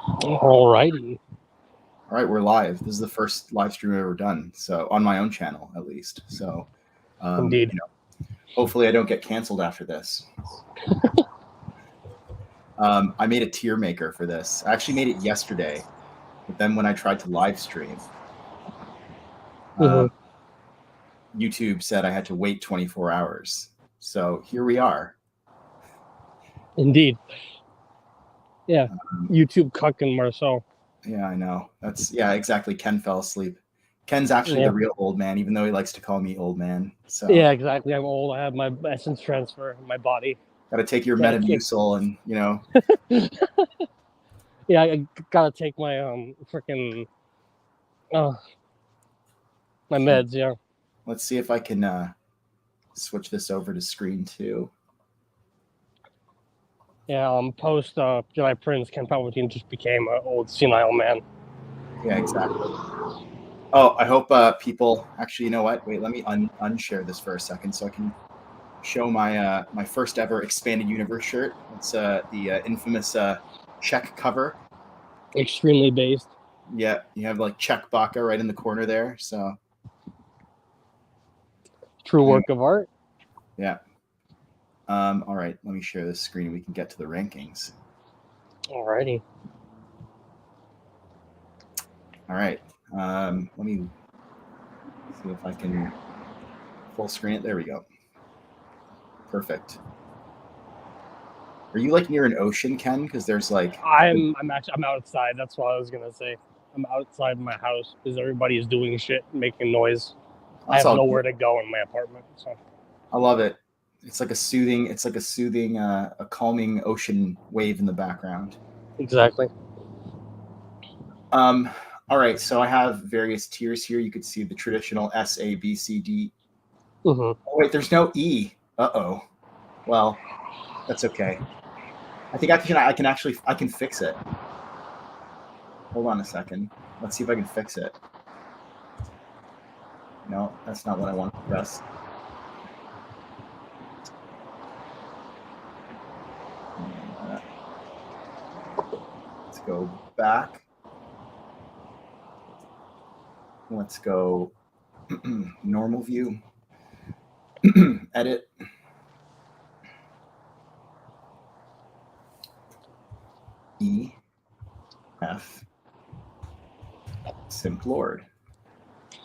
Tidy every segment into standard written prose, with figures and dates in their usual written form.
Alrighty. All right, we're live. This is the first live stream I've ever done, so on my own channel at least. So, Indeed. Hopefully I don't get canceled after this. I made a tier maker for this. I actually made it yesterday, but then when I tried to live stream, YouTube said I had to wait 24 hours. So here we are. Indeed. Yeah. YouTube cucking Marcel. Yeah, I know. Exactly. Ken fell asleep. Ken's actually the real old man, even though he likes to call me old man. So yeah, exactly. I'm old. I have my essence transfer in my body. Got to take your Metamucil and, Yeah, I gotta take my freaking my meds. Yeah. Let's see if I can switch this over to screen 2. Yeah. Post Jedi Prince, Ken Palpatine just became an old senile man. Yeah, exactly. Oh, I hope people actually. You know what? Wait, let me unshare this for a second so I can show my my first ever expanded universe shirt. It's the infamous Czech cover. Extremely based. Yeah, you have like Czech Baka right in the corner there. So true work of art. Yeah. All right, let me share this screen and we can get to the rankings. Alrighty. All right. Let me see if I can full screen it. There we go. Perfect. Are you like near an ocean, Ken? Because there's like I'm outside. That's what I was gonna say. I'm outside my house because everybody is doing shit, making noise. I have nowhere to go in my apartment. So I love it. It's like a soothing, a calming ocean wave in the background. Exactly. All right, so I have various tiers here. You could see the traditional S, A, B, C, D. Oh, wait, there's no E. Uh-oh. Well, that's okay. I think I can fix it. Hold on a second. Let's see if I can fix it. No, that's not what I want to press. Let's go back. Let's go normal view. Edit. E. F. Sith Lord.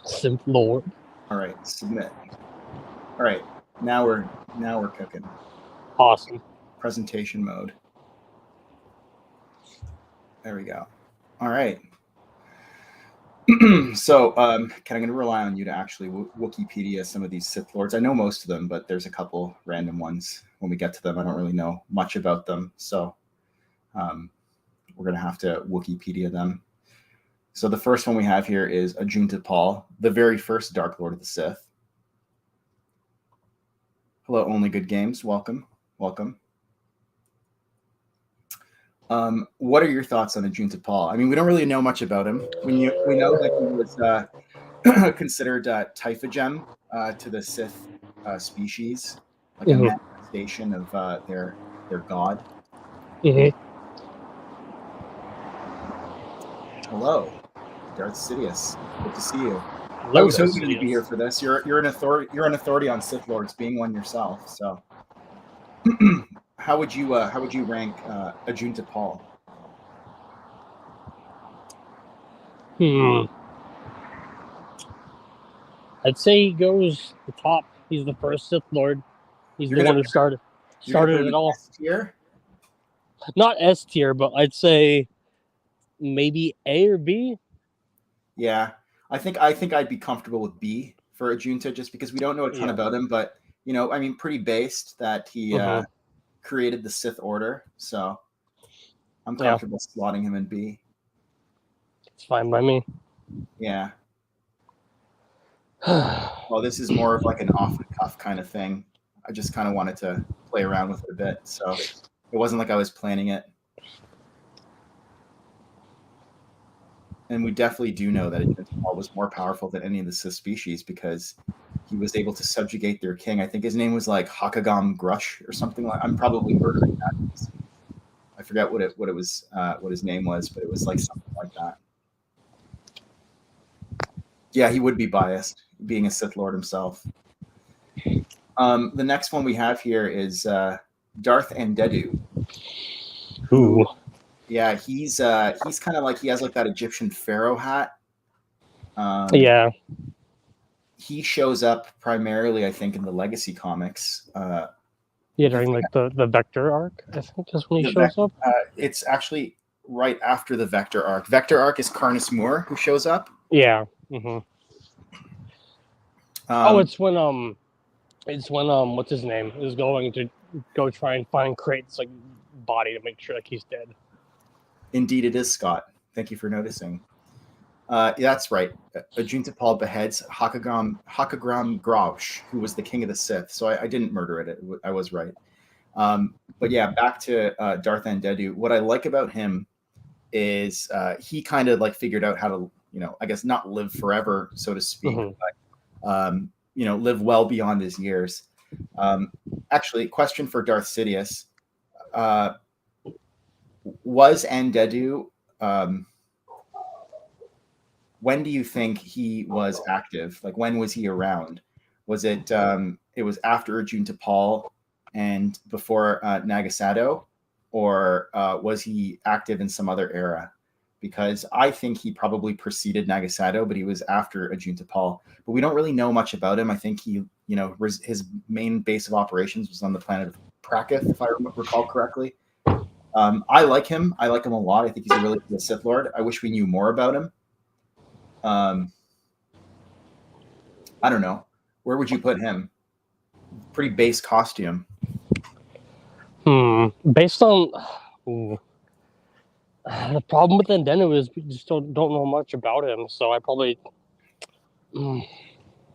Sith Lord. All right, submit. All right, now we're cooking. Awesome. Presentation mode. There we go. All right. So, Ken, I'm going to rely on you to actually Wikipedia some of these Sith Lords. I know most of them, but there's a couple random ones. When we get to them, I don't really know much about them. So we're going to have to Wikipedia them. So the first one we have here is Ajunta Pall, the very first Dark Lord of the Sith. Hello, Only Good Games. Welcome. Welcome. What are your thoughts on Ajunta Pall? I mean, we don't really know much about him. We know that he was considered Typhagem to the Sith species, like a manifestation of their god. Hello, Darth Sidious. Good to see you. I was hoping you'd be here for this. You're an authority on Sith Lords, being one yourself. So, how would you rank Ajunta Pall? I'd say he goes the top. He's the first Sith Lord. He's the one who started it all. S-tier? Not S tier, but I'd say maybe A or B. Yeah, I think I'd be comfortable with B for Ajunta, just because we don't know a ton about him, but I mean, pretty based that he created the Sith Order, so I'm comfortable slotting him in B. It's fine by me. Yeah. Well, this is more of like an off-the-cuff kind of thing. I just kind of wanted to play around with it a bit, so it wasn't like I was planning it. And we definitely do know that Ajunta Pall was more powerful than any of the Sith species because he was able to subjugate their king. I think his name was like Hakagam Grush or something like. I'm probably murdering that. forget what it was, what his name was, but it was like something like that. Yeah, he would be biased, being a Sith Lord himself. The next one we have here is Darth Andedu. Ooh. Yeah, he's kind of like, he has like that Egyptian pharaoh hat. Yeah. He shows up primarily, I think, in the Legacy comics. Yeah, during like the Vector arc, I think is when he shows up. It's actually right after the Vector arc. Vector arc is Carnus Moore who shows up. Yeah. Mm-hmm. It's when what's his name is going to go try and find Krait's like body to make sure like he's dead. Indeed, it is Scott. Thank you for noticing. Yeah, that's right. Ajunta Paul beheads Hakagram Graush, who was the king of the Sith. So I didn't murder it. I was right. But yeah, back to Darth Andedu. What I like about him is he kind of like figured out how to, I guess not live forever, so to speak, but live well beyond his years. Actually, question for Darth Sidious: was Andedu? When do you think he was active? Like, when was he around? Was it it was after Ajunta Paul and before Nagasato, or was he active in some other era? Because I think he probably preceded Nagasato, but he was after Ajunta Paul. But we don't really know much about him. I think he, his main base of operations was on the planet of Prakith, if I recall correctly. I like him. I like him a lot. I think he's a really good Sith Lord. I wish we knew more about him. I don't know. Where would you put him? Pretty base costume. Based on the problem with Andedu is we just don't know much about him. So I probably.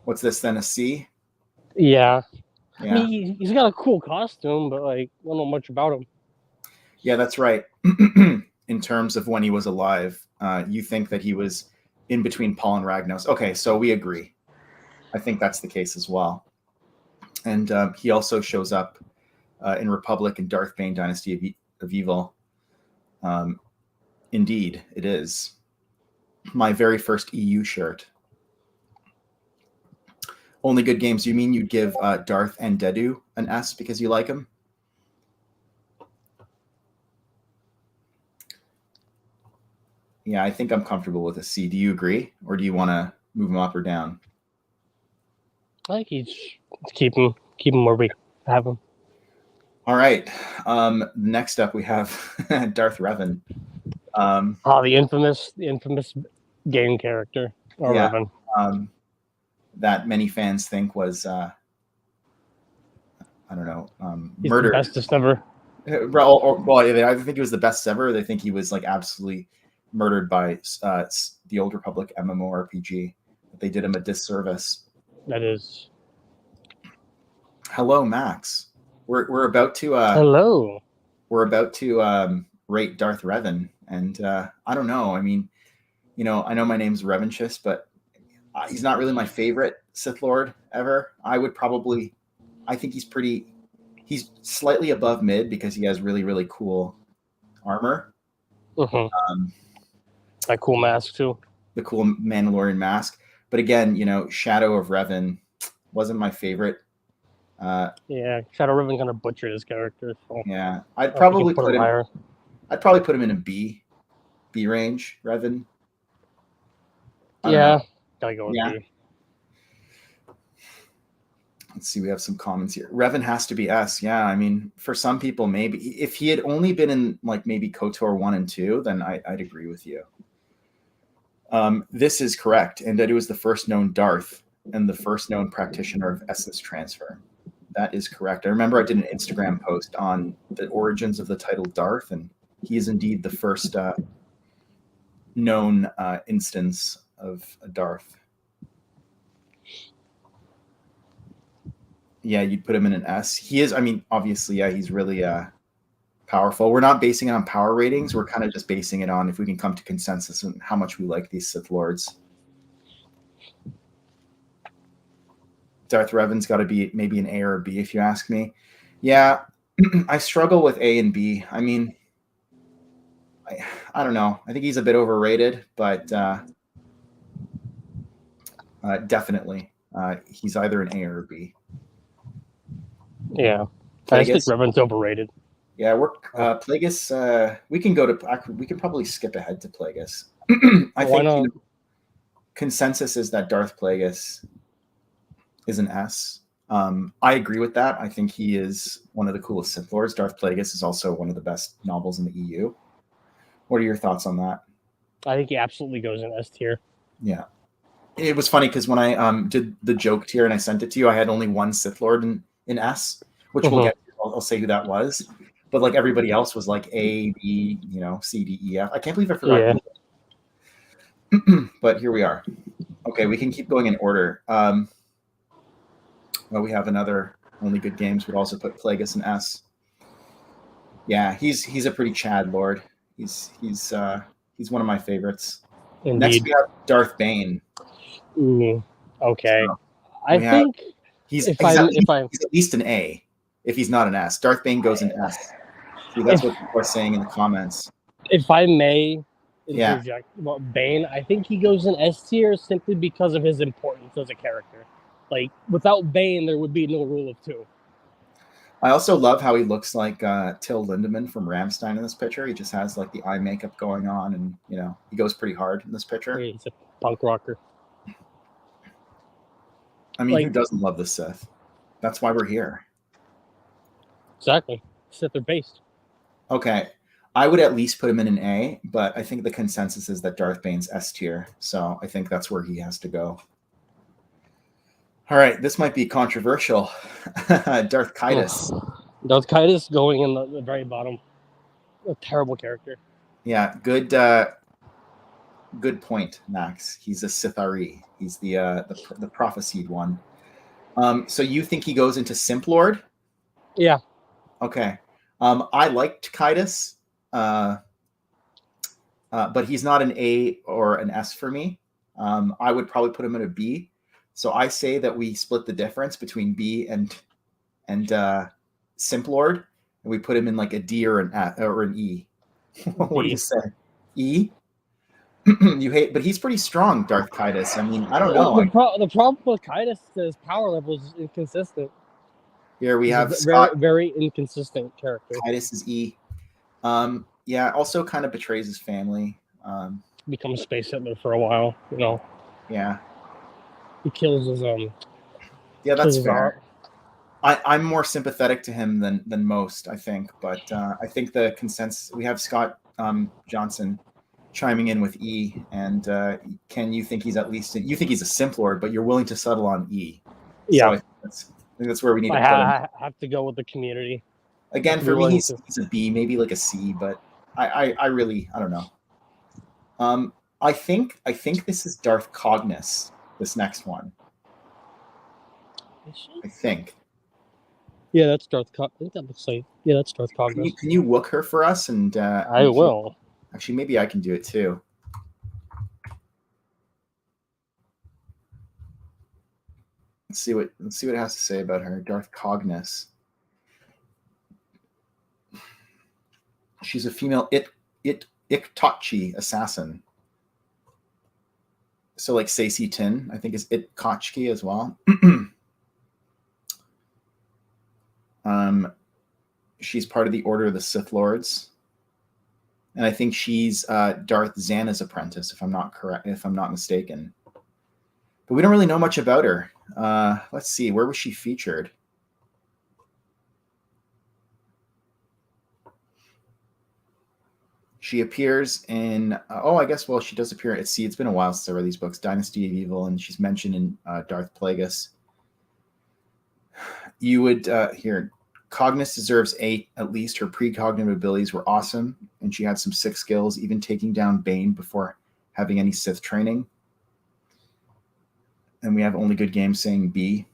What's this then? A C? Yeah. Yeah. I mean, he's got a cool costume, but like I don't know much about him. Yeah, that's right. In terms of when he was alive, you think that he was in between Paul and Ragnos. Okay, so we agree. I think that's the case as well. And he also shows up in Republic and Darth Bane Dynasty of Evil. Indeed, it is. My very first EU shirt. Only good games. You mean you'd give Darth Andedu an S because you like him? Yeah, I think I'm comfortable with a C. Do you agree? Or do you want to move him up or down? I think he's keep him where we have him. All right. Next up, we have Darth Revan. The infamous game character, Revan. That many fans think was, I don't know, He's murdered. The bestest ever. Well, I think he was the best ever. They think he was like absolutely murdered by the Old Republic MMORPG. They did him a disservice. That is. Hello, Max. We're about to. Hello. We're about to rate Darth Revan, and I don't know. I mean, I know my name's Revanchist, but he's not really my favorite Sith Lord ever. I think he's slightly above mid because he has really, really cool armor. That cool mask too. The cool Mandalorian mask. But again, Shadow of Revan wasn't my favorite. Yeah, Shadow Revan kind of butchered his character. So yeah, I'd probably put him higher. I'd probably put him in a B range, Revan. Yeah, gotta go with B. Let's see, we have some comments here. Revan has to be S. Yeah, I mean, for some people, maybe. If he had only been in like maybe KOTOR 1 and 2, then I'd agree with you. This is correct. Andedu was the first known Darth and the first known practitioner of essence transfer. That is correct. I remember I did an Instagram post on the origins of the title Darth, and he is indeed the first known instance of a Darth. Yeah, you'd put him in an S. He is, I mean, obviously, yeah, he's really powerful. We're not basing it on power ratings. We're kind of just basing it on if we can come to consensus on how much we like these Sith Lords. Darth Revan's got to be maybe an A or a B, if you ask me. Yeah, I struggle with A and B. I mean, I don't know. I think he's a bit overrated, but definitely he's either an A or a B. Yeah, I just think Revan's overrated. Yeah, we're Plagueis. We can probably skip ahead to Plagueis. I think consensus is that Darth Plagueis is an S. I agree with that. I think he is one of the coolest Sith Lords. Darth Plagueis is also one of the best novels in the EU. What are your thoughts on that? I think he absolutely goes in S tier. Yeah. It was funny because when I did the joke tier and I sent it to you, I had only one Sith Lord in S, which we'll get to. I'll say who that was. But like everybody else was like A, B, C, D, E, F. I can't believe I forgot. Yeah. But here we are. Okay, we can keep going in order. Well, we have another Only Good Games. We'd also put Plagueis in S. Yeah, he's a pretty Chad Lord. He's one of my favorites. Indeed. Next we have Darth Bane. Okay. So I think he's at least an A if he's not an S. Darth Bane goes in S. See, that's what people are saying in the comments. If I may interject about Bane, I think he goes in S tier simply because of his importance as a character. Like, without Bane, there would be no Rule of Two. I also love how he looks like Till Lindemann from Rammstein in this picture. He just has like the eye makeup going on, and he goes pretty hard in this picture. Yeah, he's a punk rocker. I mean, who doesn't love the Sith? That's why we're here. Exactly. Sith are based. Okay. I would at least put him in an A, but I think the consensus is that Darth Bane's S tier. So I think that's where he has to go. All right. This might be controversial. Darth Kaitis. Darth Kaitis going in the very bottom. A terrible character. Yeah. Good point, Max. He's a Sithari. He's the prophesied one. So you think he goes into Simp Lord? Yeah. Okay. I liked Kaitis, but he's not an A or an S for me. I would probably put him in a B. So I say that we split the difference between B and Simp Lord, and we put him in like a D or an E. What do you say? E? You hate, but he's pretty strong, Darth Kaitis. I mean, I don't know. The problem with Kaitis is his power level is inconsistent. Here we have Scott. Very inconsistent character. Kaitis is E. Yeah, also kind of betrays his family. Becomes a space Hitler for a while, Yeah. He kills his Yeah, that's fair. I'm more sympathetic to him than most, I think. But I think the consensus, we have Scott Johnson chiming in with E, and Ken, you think he's at least you think he's a Simp Lord, but you're willing to settle on E. Yeah. So I think that's where we need to put him. I have to go with the community. Again, for me, he's a B, maybe like a C, but I really don't know. I think this is Darth Cognis, this next one. I think. Yeah, that's Darth Cognis. I think that looks like that's Darth Cognis. Can you look her for us? And I will. Actually, maybe I can do it too. Let's see what it has to say about her. Darth Cognis. She's a female Iktachi assassin. So like Sacy Tin, I think is Iktachi as well. She's part of the Order of the Sith Lords. And I think she's Darth Xana's apprentice, if I'm not mistaken. But we don't really know much about her. Let's see, where was she featured? She appears in, I guess, she does appear at sea. It's been a while since I read these books, Dynasty of Evil, and she's mentioned in Darth Plagueis. You would, here, Cognis deserves 8, at least. Her precognitive abilities were awesome, and she had some sick skills, even taking down Bane before having any Sith training. And we have Only Good Games saying B.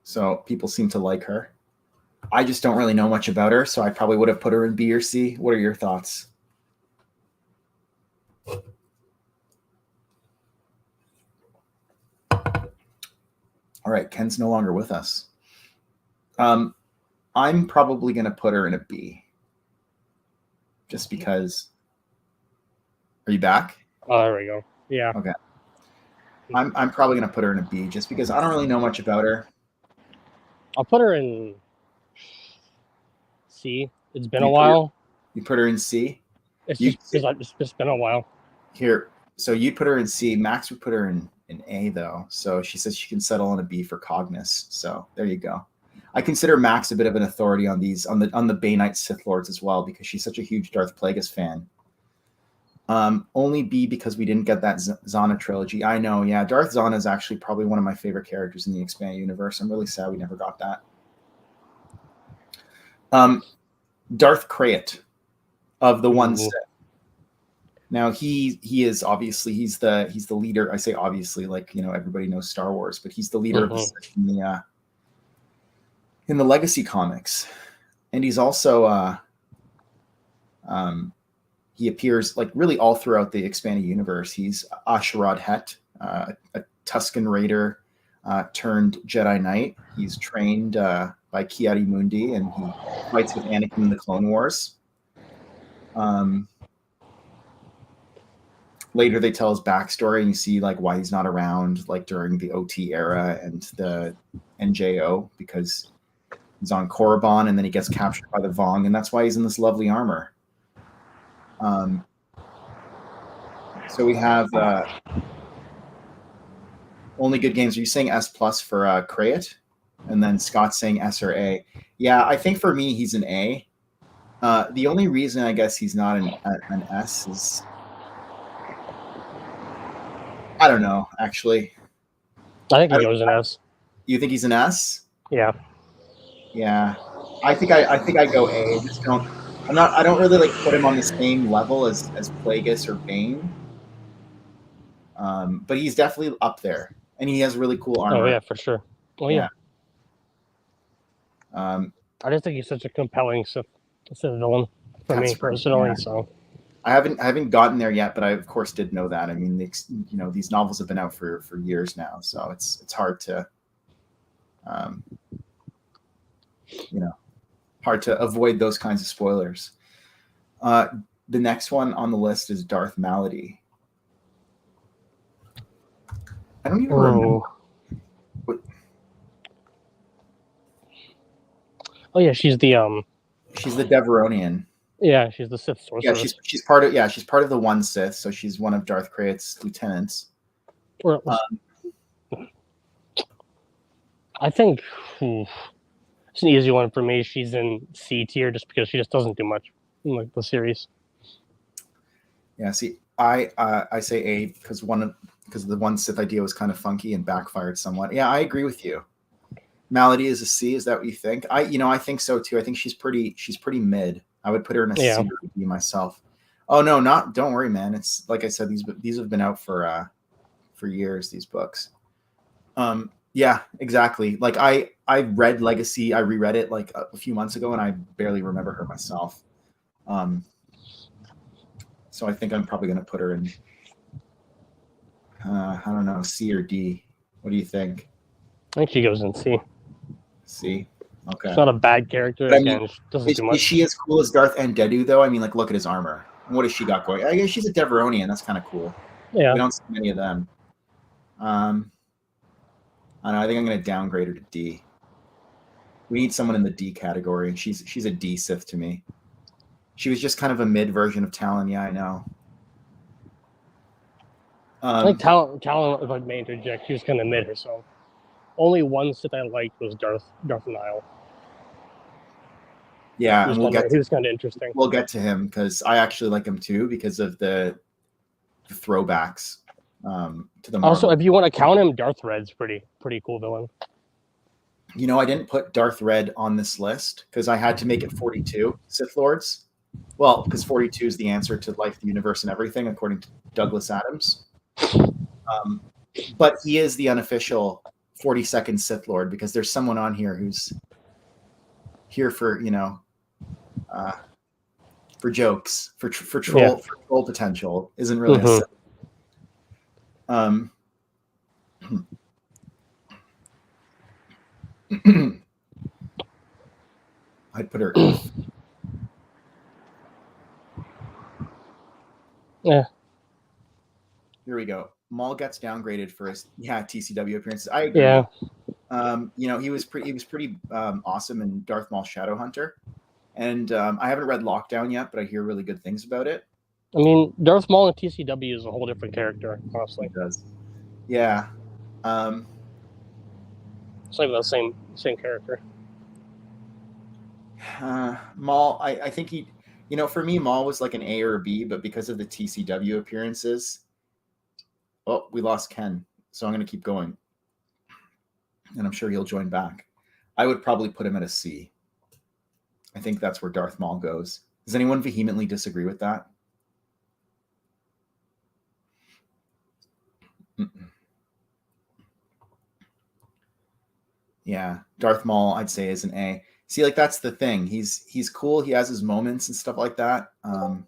So people seem to like her. I just don't really know much about her, so I probably would have put her in B or C. What are your thoughts? All right, Ken's no longer with us. I'm probably going to put her in a B. just because. Are you back? Oh, there we go. Yeah. Okay. I'm probably gonna put her in a B just because I don't really know much about her. I'll put her in C. It's been a while. You put her in C? It's just been a while. Here, so you'd put her in C. Max would put her in A, though. So she says she can settle on a B for Cognis. So there you go. I consider Max a bit of an authority on these, on the Banite Sith Lords as well, because she's such a huge Darth Plagueis fan. Only B because we didn't get that Zana trilogy. I know, yeah. Darth Zana is actually probably one of my favorite characters in the expanded universe. I'm really sad we never got that. Darth Krayt of the One Sith. Now he is obviously he's the leader. I say obviously, like, you know, everybody knows Star Wars, but he's the leader of the Sith in the Legacy comics, and he's also he appears like really all throughout the expanded universe. He's Asherad Het, a Tusken Raider turned Jedi Knight. He's trained by Ki-Adi-Mundi, and he fights with Anakin in the Clone Wars. Later, they tell his backstory, and you see like why he's not around like during the OT era and the NJO, because he's on Korriban, and then he gets captured by the Vong, and that's why he's in this lovely armor. So we have only good games. Are you saying S plus for Krayt? And then Scott's saying S or A. Yeah, I think for me he's an A. The only reason I guess he's not an S is I don't know, actually. I think he goes an S. You think he's an S? Yeah. Yeah. I think I go A. I don't really like put him on the same level as Plagueis or Bane. But he's definitely up there. And he has really cool armor. Oh yeah, for sure. Oh yeah. I just think he's such a compelling Sith villain for me personally. Yeah. So I haven't gotten there yet, but I of course did know that. I mean, you know, these novels have been out for years now, so it's hard to, you know, hard to avoid those kinds of spoilers. The next one on the list is Darth Malady. I don't even remember. Oh yeah, she's the Deveronian. Yeah, she's the Sith sorceress. Yeah, she's part of the One Sith, so she's one of Darth Krayt's lieutenants. I think it's an easy one for me. She's in C tier just because she just doesn't do much in like the series. Yeah, see, I say A because the One Sith idea was kind of funky and backfired somewhat. Yeah, I agree with you. Malady is a C. Is that what you think? I think so too. I think she's pretty mid. I would put her in a C or B myself. Oh no, don't worry, man. It's like I said, these have been out for years, these books. Yeah, exactly. Like I read Legacy, I reread it like a few months ago, and I barely remember her myself. So I think I'm probably gonna put her in I don't know, C or D. What do you think? I think she goes in C. C. Okay. She's not a bad character. But, again, doesn't do much. Is she as cool as Darth Endedu, though? I mean, like, look at his armor. What has she got going? I guess she's a Deveronian. That's kind of cool. Yeah. We don't see many of them. I don't know. I think I'm going to downgrade her to D. We need someone in the D category, and she's a D Sith to me. She was just kind of a mid version of Talon. Yeah, I know. I think Talon, if I may interject, she was kind of mid herself. Only one Sith I liked was Darth Nihil. Yeah, he was kind of interesting. We'll get to him because I actually like him too because of the throwbacks to the Marvel. Also, if you want to count him, Darth Red's pretty cool villain. You know, I didn't put Darth Red on this list because I had to make it 42 Sith Lords. Well, because 42 is the answer to life, the universe, and everything, according to Douglas Adams. But he is the unofficial 42nd Sith Lord because there's someone on here who's here for, you know, for jokes, for troll potential. Isn't really a Sith. I'd put her F. Yeah. Here we go. Maul gets downgraded for his TCW appearances. I agree. Yeah. He was pretty awesome in Darth Maul Shadowhunter, and I haven't read Lockdown yet, but I hear really good things about it. I mean, Darth Maul in TCW is a whole different character, honestly. It does. Yeah. It's not even the same character. Maul, I think he, for me, Maul was like an A or a B, but because of the TCW appearances, we lost Ken, so I'm going to keep going, and I'm sure he'll join back. I would probably put him at a C. I think that's where Darth Maul goes. Does anyone vehemently disagree with that? Yeah, Darth Maul, I'd say, is an A. See, like that's the thing. He's cool. He has his moments and stuff like that. But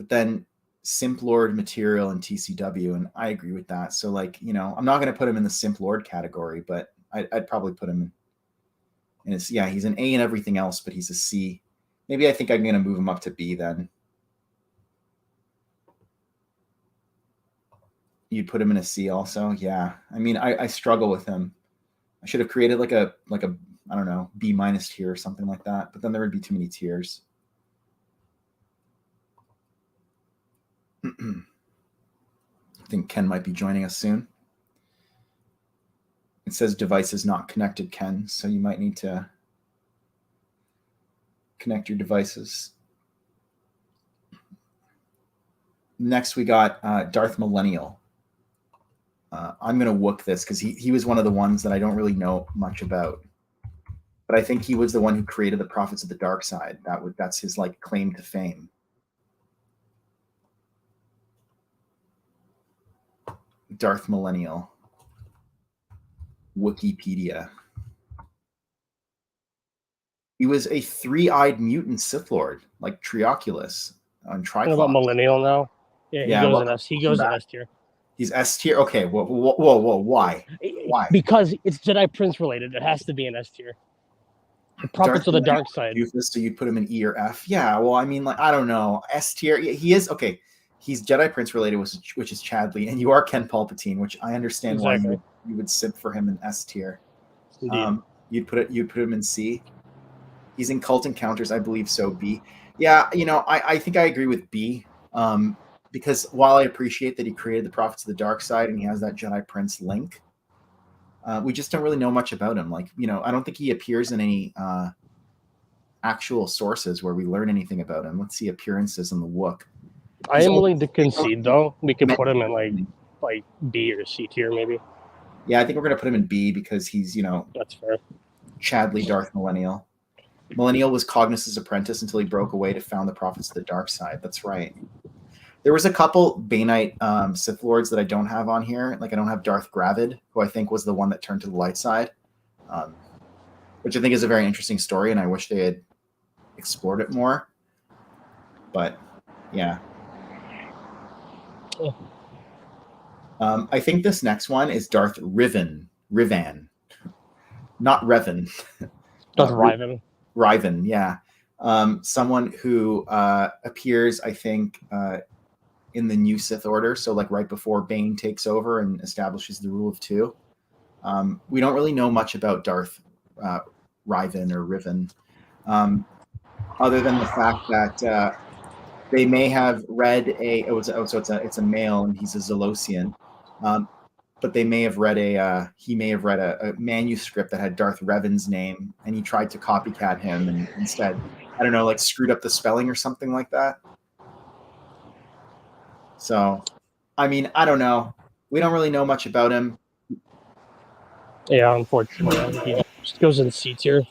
then Simp Lord material in TCW, and I agree with that. So, like, I'm not going to put him in the Simp Lord category, but I'd probably put him in his. Yeah, he's an A in everything else, but he's a C. Maybe I think I'm going to move him up to B then. You'd put him in a C also? Yeah. I mean, I struggle with him. I should have created like a I don't know, B- tier or something like that, but then there would be too many tiers. I think Ken might be joining us soon. It says device is not connected, Ken, so you might need to connect your devices. Next, we got Darth Millennial. I'm going to wook this because he was one of the ones that I don't really know much about. But I think he was the one who created the Prophets of the Dark Side. That's his like claim to fame. Darth Millennial. Wikipedia. He was a three-eyed mutant Sith Lord, like Trioculus on Triclops. What about Millennial now? Yeah, he goes in S tier. He's S tier. Okay, whoa, why? Why? Because it's Jedi Prince related. It has to be an S tier. The Prophets of the Dark Side. So you'd put him in E or F? Yeah. Well, I mean, like, I don't know. S tier. He is okay. He's Jedi Prince related, which is Chadley, and you are Ken Palpatine, which I understand why you would simp for him in S tier. You'd put him in C. He's in Cult Encounters, I believe so. B. Yeah, I think I agree with B. Because while I appreciate that he created the Prophets of the Dark Side and he has that Jedi Prince link, we just don't really know much about him. Like, I don't think he appears in any actual sources where we learn anything about him. Let's see appearances in the Wook. I am willing to concede, though. We could put him in like B or C tier, maybe. Yeah, I think we're gonna put him in B because he's that's fair. Chadley Darth Millennial. Millennial was Cognus's apprentice until he broke away to found the Prophets of the Dark Side. That's right. There was a couple Banite Sith Lords that I don't have on here. Like I don't have Darth Gravid, who I think was the one that turned to the light side, which I think is a very interesting story, and I wish they had explored it more. But yeah. I think this next one is Darth Revan, not Revan. Darth Riven. Riven, yeah. Someone who appears, I think, in the new Sith Order, so like right before Bane takes over and establishes the rule of two. We don't really know much about Darth Riven or Riven, other than the fact that they may have read it's a male and he's a Zolosian, but they may have read he may have read a manuscript that had Darth Revan's name, and he tried to copycat him, and instead, I don't know, like screwed up the spelling or something like that. So, I mean, I don't know. We don't really know much about him. Yeah, unfortunately, he just goes in C tier.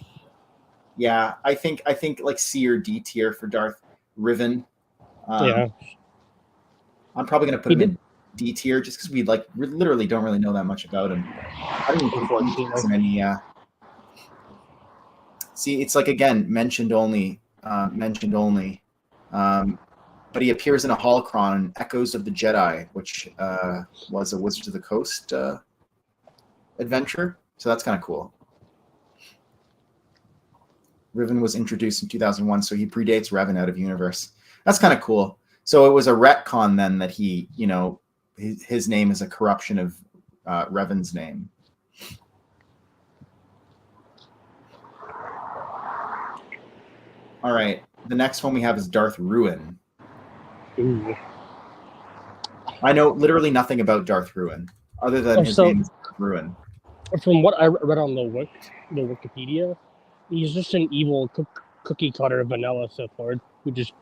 Yeah, I think like C or D tier for Darth Riven. Yeah, I'm probably gonna put him in D tier just because we literally don't really know that much about him. I don't even think he has any. See, it's like again mentioned only. But he appears in a holocron, Echoes of the Jedi, which was a Wizards of the Coast adventure. So that's kind of cool. Riven was introduced in 2001, so he predates Revan out of universe. That's kind of cool. So it was a retcon then that he, his name is a corruption of Revan's name. All right. The next one we have is Darth Ruin. Ooh. I know literally nothing about Darth Ruin other than his name is Ruin. From what I read on the Wikipedia, he's just an evil cookie cutter vanilla Sith Lord who just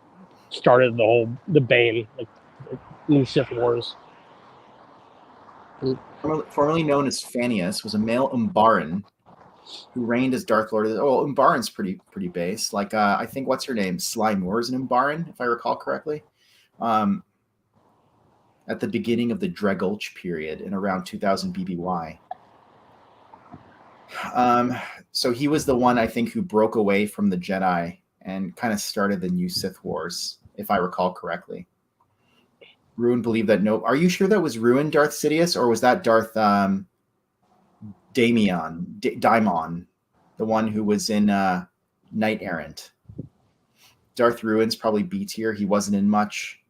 started the Bane, like new Sith Wars. Formerly known as Phanius, was a male Umbaran who reigned as Darth Lord. Oh, Umbaran's pretty base. Like I think what's her name? Sly Moore is an Umbaran, if I recall correctly. At the beginning of the Dregulch period in around 2000 BBY. So he was the one, I think, who broke away from the Jedi and kind of started the new Sith Wars, if I recall correctly. Ruin believed that Are you sure that was Ruin Darth Sidious, or was that Darth Daimon, the one who was in Knight Errant? Darth Ruin's probably B tier. He wasn't in much,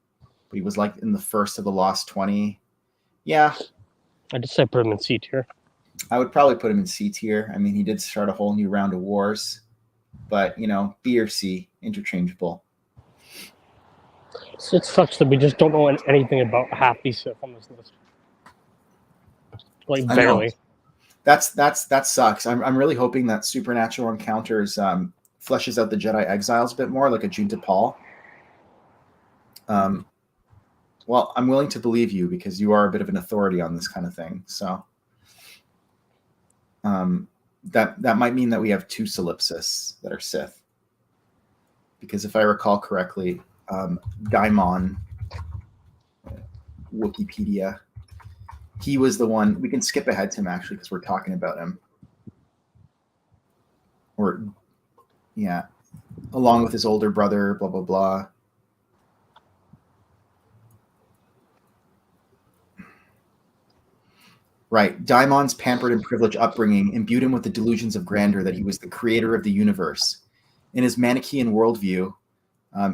but he was like in the first of the Lost 20. Yeah. I just said put him in C tier. I would probably put him in C tier. I mean, he did start a whole new round of wars, but B or C, interchangeable. So it sucks that we just don't know anything about half these Sith on this list. Like barely. That sucks. I'm really hoping that Supernatural Encounters fleshes out the Jedi Exiles a bit more, like a Junta Paul. Well, I'm willing to believe you because you are a bit of an authority on this kind of thing. So that might mean that we have 2 Solipsis that are Sith. Because if I recall correctly, Daimon, Wikipedia, he was the one. We can skip ahead to him actually because we're talking about him. Along with his older brother, blah blah blah. Right. Daimon's pampered and privileged upbringing imbued him with the delusions of grandeur that he was the creator of the universe. In his Manichaean worldview,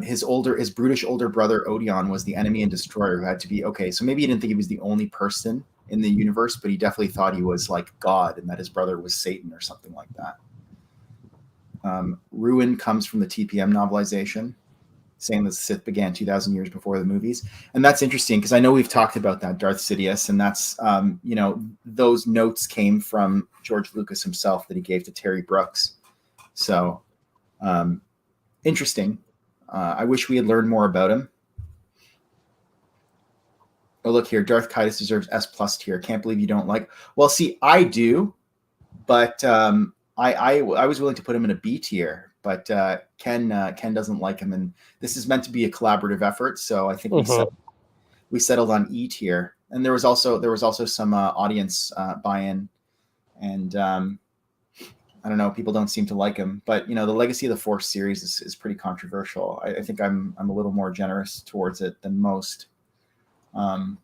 his brutish older brother Odeon was the enemy and destroyer who had to be okay. So maybe he didn't think he was the only person in the universe, but he definitely thought he was like God and that his brother was Satan or something like that. Ruin comes from the TPM novelization, saying that the Sith began 2,000 years before the movies. And that's interesting because I know we've talked about that, Darth Sidious, and that's, those notes came from George Lucas himself that he gave to Terry Brooks. So interesting. I wish we had learned more about him. Oh, look here. Darth Kaitis deserves S+ tier. Can't believe you don't like. Well, see, I do, but I was willing to put him in a B tier, but Ken doesn't like him, and this is meant to be a collaborative effort. So I think we settled on E tier, and there was also some audience buy-in, and I don't know, people don't seem to like him, but the Legacy of the Force series is pretty controversial. I think I'm a little more generous towards it than most. But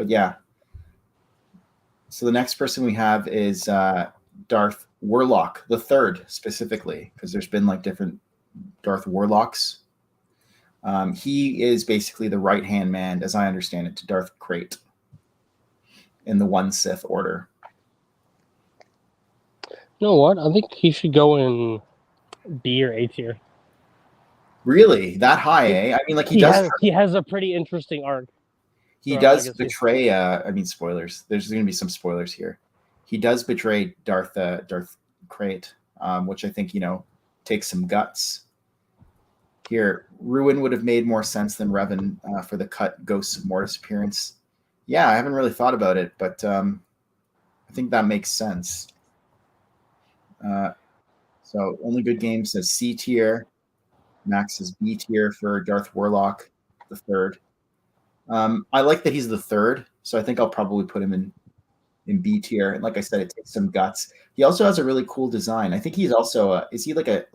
yeah. So the next person we have is Darth Warlock the Third, specifically, because there's been like different Darth Warlocks. He is basically the right-hand man, as I understand it, to Darth Krayt in the One Sith Order. You know what? I think he should go in B or A tier. Really? That high, eh? I mean, like he has a pretty interesting arc. He does betray. Spoilers. There's going to be some spoilers here. He does betray Darth Krayt, which I think takes some guts. Here, Ruin would have made more sense than Revan for the cut Ghosts of Mortis appearance. Yeah, I haven't really thought about it, but I think that makes sense. So Only Good Game says C tier. Max says B tier for Darth Warlock the Third. I like that he's the third, so I think I'll probably put him in B tier. And like I said, it takes some guts. He also has a really cool design. I think he's also is he like a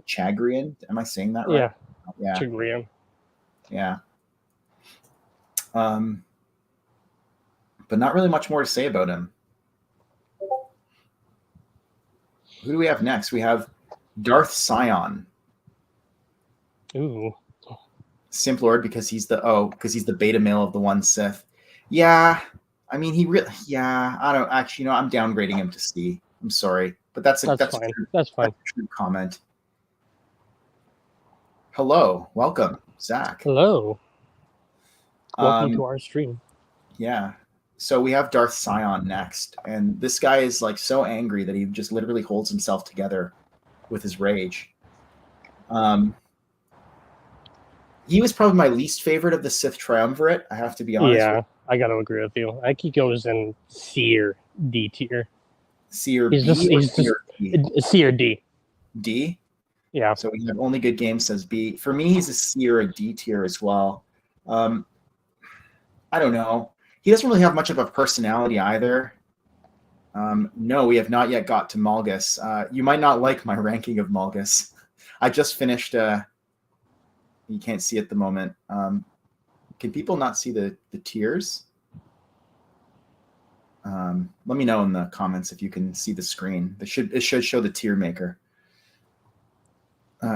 Chagrian? Am I saying that right? Yeah. Chagrian. Yeah. But not really much more to say about him. Who do we have next? We have Darth Sion. Ooh. Simp Lord because he's the beta male of the one Sith. Yeah, I mean I don't actually. I'm downgrading him to C. I'm sorry, but that's fine. That's fine. a true comment. Hello, welcome, Zach. Hello. Welcome to our stream. Yeah. So we have Darth Sion next, and this guy is like so angry that he just literally holds himself together with his rage. He was probably my least favorite of the Sith Triumvirate. I have to be honest. Yeah, I got to agree with you. I think he goes in C or D tier. C or he's B? He's just C or D. D? Yeah. So we have only good games says B. For me, he's a C or a D tier as well. I don't know. He doesn't really have much of a personality either. No, we have not yet got to Malgus. You might not like my ranking of Malgus. I just finished. You can't see at the moment. Can people not see the tiers? Let me know in the comments if you can see the screen. It should show the tier maker.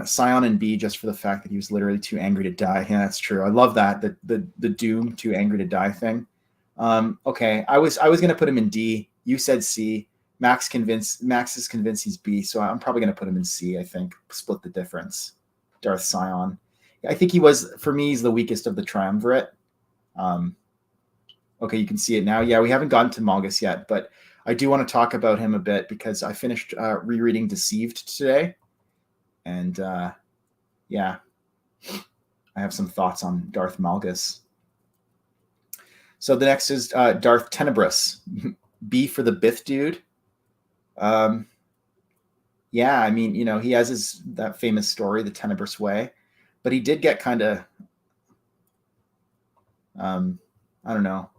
Sion and B just for the fact that he was literally too angry to die. Yeah, that's true. I love that the Doom too angry to die thing. Okay, I was gonna put him in D. You said C. Max is convinced he's B, so I'm probably gonna put him in C. I think split the difference. Darth Sion. I think he was, for me, he's the weakest of the Triumvirate. Okay, you can see it now. Yeah, we haven't gotten to Malgus yet, but I do want to talk about him a bit because I finished rereading Deceived today. And yeah, I have some thoughts on Darth Malgus. So the next is Darth Tenebrous. B for the Bith dude. Yeah, I mean, he has that famous story, the Tenebrous Way. But he did get kind of, I don't know.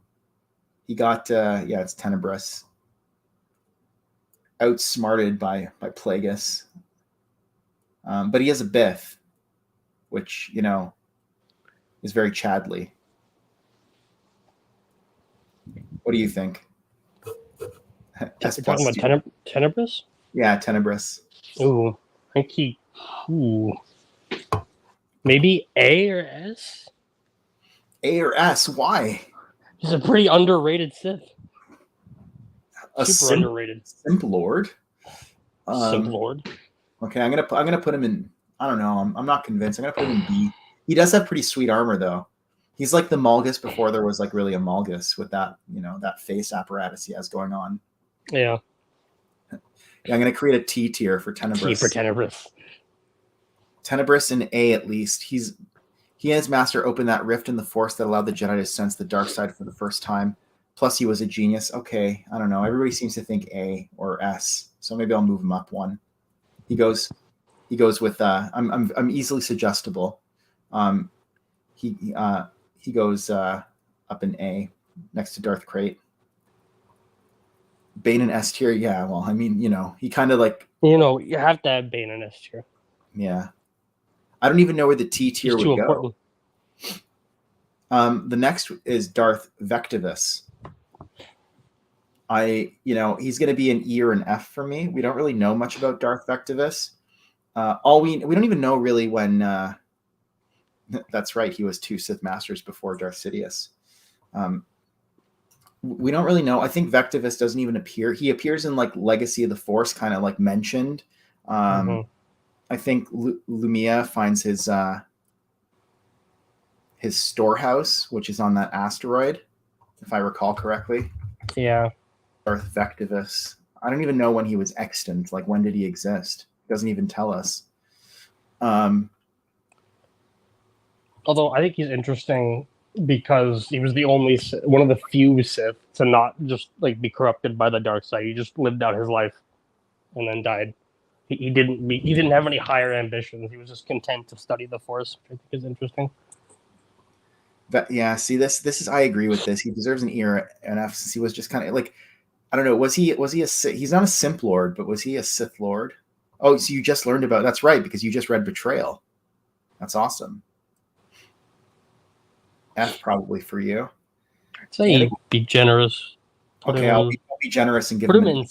He got, it's Tenebrous. Outsmarted by Plagueis. But he has a Bith, which, is very Chadley. What do you think? Talking about Tenebrous? Yeah, Tenebrous. Ooh, I think maybe A or S? A or S? Why? He's a pretty underrated Sith. Super underrated. Simp Lord? Simp Lord. Okay, I'm gonna put him in. I don't know. I'm not convinced. I'm gonna put him in B. He does have pretty sweet armor though. He's like the Malgus before there was like really a Malgus with that, that face apparatus he has going on. Yeah. Yeah, I'm gonna create a T tier for Tenebrous. T for Tenebrous. Tenebrous in A at least. He and his master opened that rift in the Force that allowed the Jedi to sense the dark side for the first time. Plus, he was a genius. Okay, I don't know. Everybody seems to think A or S, so maybe I'll move him up one. He goes with I'm easily suggestible. He goes up in A next to Darth Krayt. Bane and S tier, yeah. Well, I mean, he kind of like you have to have Bane and S tier. Yeah, I don't even know where the T tier would go. Important. The next is Darth Vectivus. He's going to be an E or an F for me. We don't really know much about Darth Vectivus. We don't even know really when. That's right. He was 2 Sith Masters before Darth Sidious. We don't really know. I think Vectivus doesn't even appear. He appears in like Legacy of the Force, kind of like mentioned. I think Lumia finds his storehouse, which is on that asteroid, if I recall correctly. Yeah. Darth Vectivus. I don't even know when he was extant. Like, when did he exist? It doesn't even tell us. Although I think he's interesting because he was one of the few Sith to not just like be corrupted by the dark side. He just lived out his life and then died. He didn't have any higher ambitions. He was just content to study the Force, which I think is interesting. Yeah, see, this is, I agree with this. He deserves an E or an F since he was just kind of like, I don't know. Was he a Sith? He's not a Simp Lord, but was he a Sith Lord? Oh, so you just learned about, that's right, because you just read Betrayal. That's awesome. F probably for you. I'd say be generous. Okay, I'll be generous and give him him in.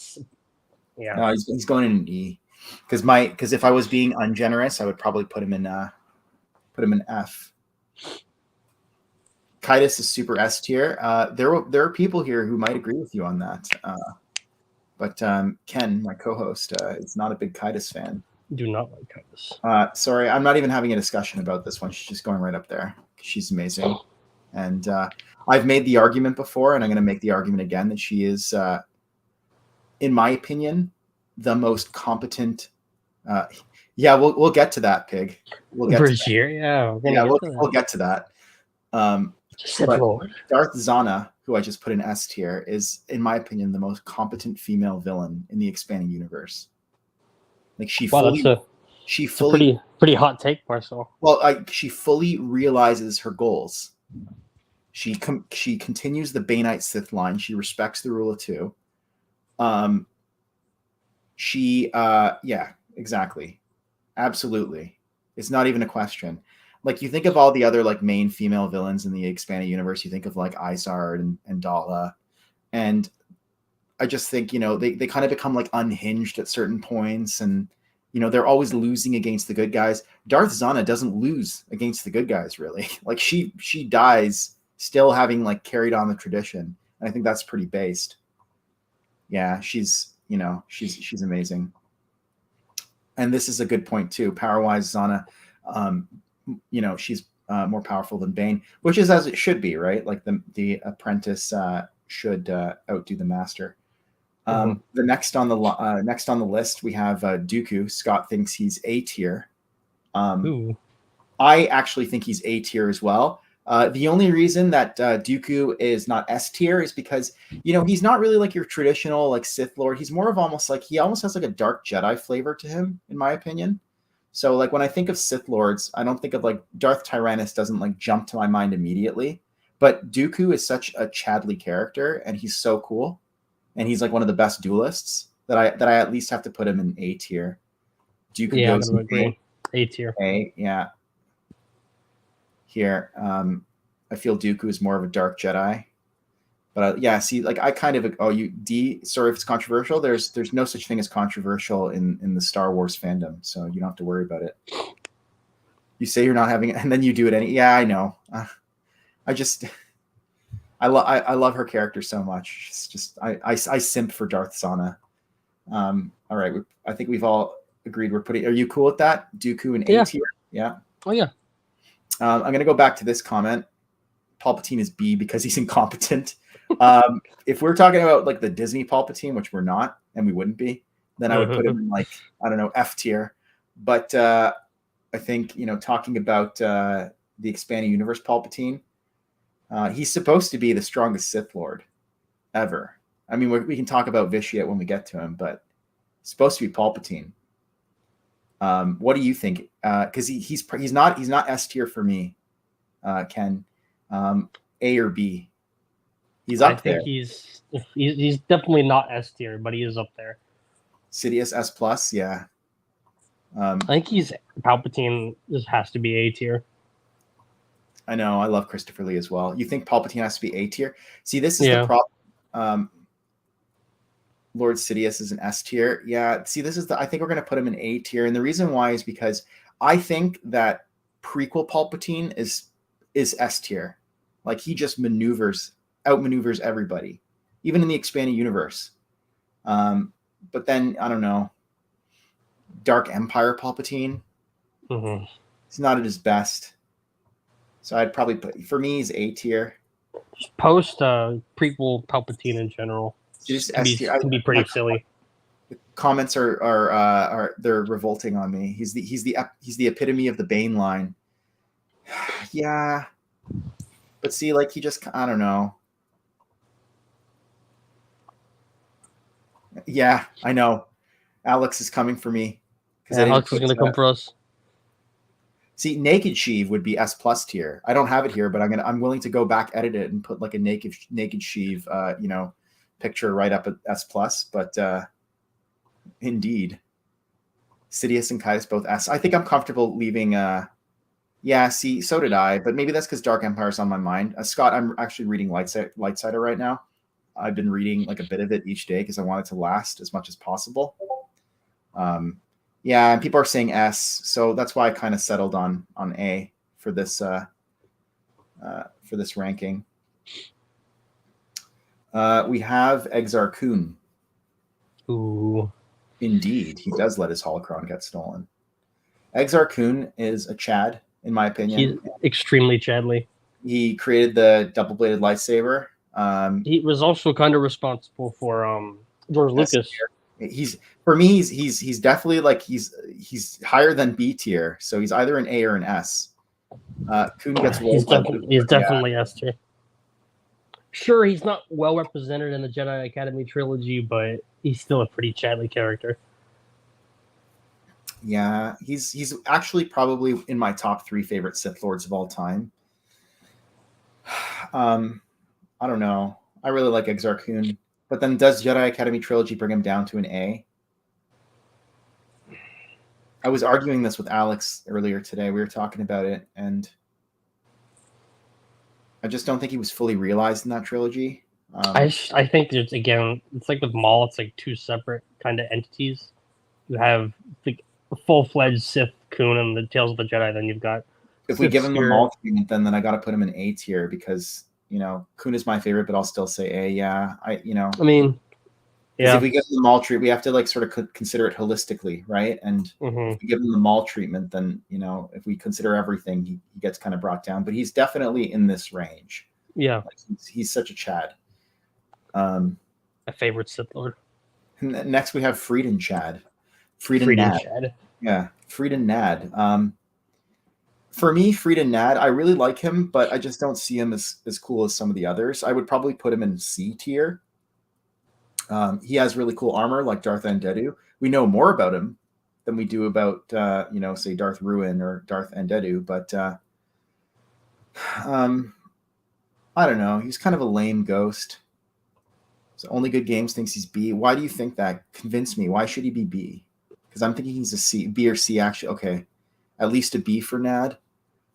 Yeah. No, he's going in an E. Because if I was being ungenerous, I would probably put him in F. Kaitis is super S tier. There are people here who might agree with you on that. But Ken, my co-host, is not a big Kaitis fan. Do not like Kaitis. Sorry, I'm not even having a discussion about this one. She's just going right up there. She's amazing. And I've made the argument before, and I'm going to make the argument again, that she is, in my opinion, the most competent. Yeah, we'll get to that, Pig. We'll get Vergere, yeah. we'll get to that. Sith But Lord. Darth Zana, who I just put in S tier, is, in my opinion, the most competent female villain in the expanding universe. Like she fully pretty hot take, Marcel. Well, she fully realizes her goals. She continues the Bainite Sith line. She respects the rule of two. Yeah, exactly. Absolutely. It's not even a question. Like, you think of all the other like main female villains in the expanded universe, you think of like Izard and Dala. And I just think, they kind of become like unhinged at certain points, and they're always losing against the good guys. Darth Zana doesn't lose against the good guys, really. Like she dies still having like carried on the tradition. And I think that's pretty based. Yeah, she's amazing. And this is a good point too. Power-wise, Zana, she's more powerful than Bane, which is as it should be, right? Like the apprentice should outdo the master. The next on the list we have Dooku. Scott thinks he's A tier. I actually think he's A tier as well. The only reason that Dooku is not S tier is because he's not really like your traditional like Sith Lord. He's more of he almost has like a dark Jedi flavor to him, in my opinion. So like when I think of Sith Lords, I don't think of like Darth Tyrannus doesn't like jump to my mind immediately. But Dooku is such a Chadley character, and he's so cool. And he's like one of the best duelists that I at least have to put him in A tier. Dooku goes in A tier. A, yeah. Here, I feel Dooku is more of a dark Jedi. But yeah, see, like I kind of D. Sorry if it's controversial. There's no such thing as controversial in the Star Wars fandom, so you don't have to worry about it. You say you're not having it, and then you do it yeah, I know. I love her character so much. It's just I simp for Darth Zana. All right, I think we've all agreed we're putting. Are you cool with that? Dooku in A tier? Yeah. Oh yeah. I'm gonna go back to this comment. Palpatine is B because he's incompetent. If we're talking about like the Disney Palpatine, which we're not, and we wouldn't be, then I would put him in like, I don't know, F tier. But I think talking about the expanding universe Palpatine. He's supposed to be the strongest Sith Lord ever. I mean, we can talk about Vitiate when we get to him, but it's supposed to be Palpatine. What do you think? Because he's not S tier for me, Ken. A or B? He's up there. I think he's definitely not S tier, but he is up there. Sidious S plus, yeah. I think Palpatine. This has to be A tier. I know. I love Christopher Lee as well. You think Palpatine has to be A tier? See, this is the problem. Lord Sidious is an S tier. Yeah. See, I think we're going to put him in A tier. And the reason why is because I think that prequel Palpatine is S tier. Like he just outmaneuvers everybody, even in the expanded universe. But then, I don't know, Dark Empire Palpatine, he's not at his best. So I'd probably for me, he's A tier. Post prequel Palpatine in general. Just S tier. Can be pretty silly. The comments are they're revolting on me. He's the epitome of the Bane line. Yeah, but see, like I don't know. Yeah, I know. Alex is coming for me. Alex is going to come for us. See, Naked Sheev would be S plus tier. I don't have it here, but I'm willing to go back, edit it, and put like a naked Sheev, picture right up at S plus. But indeed, Sidious and Kaitis both S. I think I'm comfortable leaving. Yeah, see, so did I, but maybe that's because Dark Empire is on my mind. Scott, I'm actually reading Lightsider right now. I've been reading like a bit of it each day because I want it to last as much as possible. Yeah, and people are saying S, so that's why I kind of settled on A for this for this ranking. We have Exar Kun. Ooh. Indeed, he does let his holocron get stolen. Exar Kun is a Chad, in my opinion. He's extremely Chadley. He created the double-bladed lightsaber. He was also kind of responsible for George Lucas. He's for me. He's definitely like he's higher than B tier. So he's either an A or an S. Kun gets He's definitely S tier. Sure, he's not well represented in the Jedi Academy trilogy, but he's still a pretty Chadley character. Yeah, he's actually probably in my top 3 favorite Sith Lords of all time. I don't know. I really like Exar Kun, but then does Jedi Academy trilogy bring him down to an A? I was arguing this with Alex earlier today. We were talking about it, and I just don't think he was fully realized in that trilogy. I think there's, again, it's like with Maul, it's like 2 separate kind of entities. You have the full-fledged Sith Kun and the Tales of the Jedi, then you've got if we give him the Maul treatment, then I got to put him in A tier because, Kun is my favorite, but I'll still say A. Yeah, I mean, yeah. If we give him the Maul treatment, we have to like sort of consider it holistically, right? And if we give him the Maul treatment, then if we consider everything, he gets kind of brought down. But he's definitely in this range. Yeah, like he's such a Chad. My favorite Sith Lord. Next, we have Frieden Chad. Frieden Chad. Yeah, Frieden Nad. For me, Frieden Nad, I really like him, but I just don't see him as cool as some of the others. I would probably put him in C tier. He has really cool armor like Darth Endedu. We know more about him than we do about, say Darth Ruin or Darth Endedu. But I don't know. He's kind of a lame ghost. So Only Good Games thinks he's B. Why do you think that? Convince me. Why should he be B? Because I'm thinking he's a C, B or C actually. Okay, at least a B for Nad.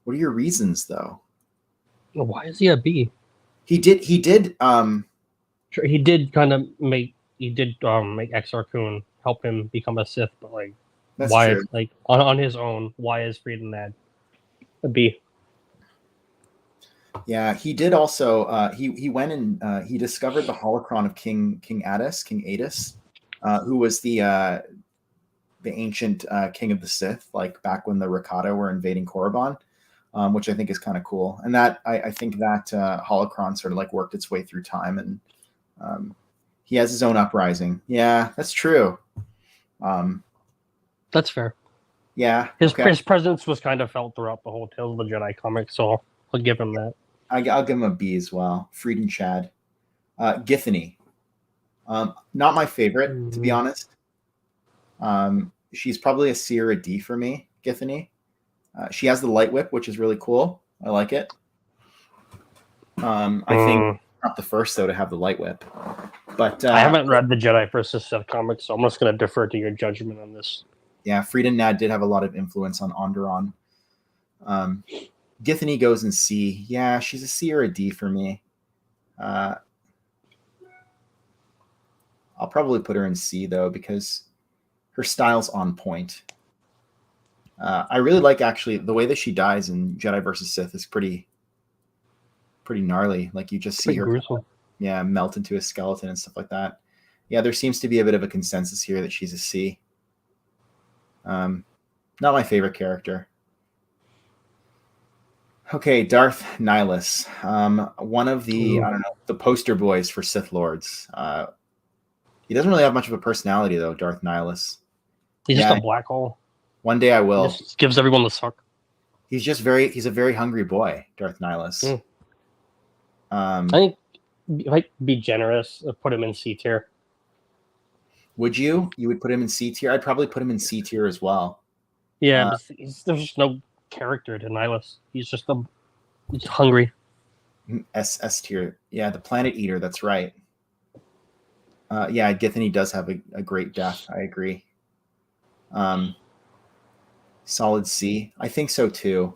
What are your reasons though? Why is he a B? He did. He did kind of make Exar Kun help him become a Sith, but like, that's why? True. Like on his own, why is Frieden Nad a B? Yeah, he did also. He went and he discovered the holocron of King Adis, who was the ancient king of the Sith, like back when the Rakata were invading Korriban, which I think is kind of cool. And that I think that holocron sort of like worked its way through time, and he has his own uprising. Yeah, that's true. That's fair. Yeah, his presence was kind of felt throughout the whole Tales of the Jedi comic, so I'll give him that. I'll give him a B as well. Frieden Chad. Githany. Not my favorite, to be honest. She's probably a C or a D for me, Githany. She has the light whip, which is really cool. I like it. I think not the first, though, to have the light whip. But I haven't read the Jedi vs. Sith comics, so I'm just going to defer to your judgment on this. Yeah, Frieden Nad did have a lot of influence on Onderon. Githany goes in C. Yeah, she's a C or a D for me. I'll probably put her in C, though, because her style's on point. I really like, actually, the way that she dies in Jedi vs. Sith is pretty gnarly. Like, you just see her melt into a skeleton and stuff like that. Yeah, there seems to be a bit of a consensus here that she's a C. Not my favorite character. Okay, Darth Nihilus. One of the, the poster boys for Sith Lords. He doesn't really have much of a personality, though, Darth Nihilus. He's just a black hole. One day I will. He just gives everyone the suck. He's a very hungry boy, Darth Nihilus. I think if I be generous, put him in C tier. Would you? You would put him in C tier? I'd probably put him in C tier as well. Yeah, there's just no character to Nihilus. He's just he's hungry. S tier. Yeah, the Planet Eater, that's right. Yeah, Githany does have a great death. I agree. Solid C. I think so too.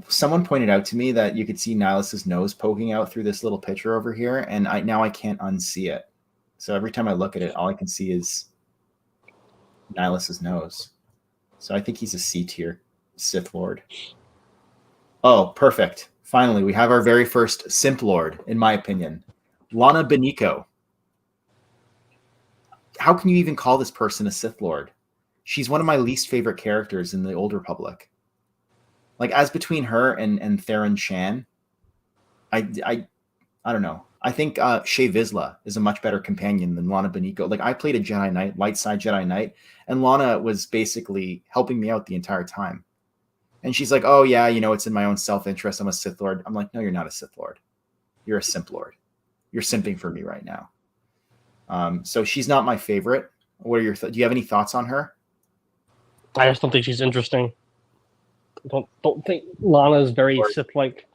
Someone pointed out to me that you could see Nihilus's nose poking out through this little picture over here, and now I can't unsee it. So every time I look at it, all I can see is Nihilus's nose. So I think he's a C tier Sith Lord. Oh, perfect. Finally, we have our very first Simp Lord, in my opinion, Lana Beniko. How can you even call this person a Sith Lord? She's one of my least favorite characters in the Old Republic. Like, as between her and Theron Shan, I don't know. I think Shea Vizsla is a much better companion than Lana Beniko. Like, I played a Jedi Knight, light side Jedi Knight, and Lana was basically helping me out the entire time. And she's like, oh, yeah, it's in my own self-interest. I'm a Sith Lord. I'm like, no, you're not a Sith Lord. You're a Simp Lord. You're simping for me right now. So she's not my favorite. What are your do you have any thoughts on her? I just don't think she's interesting. Don't think Lana is very Sith-like.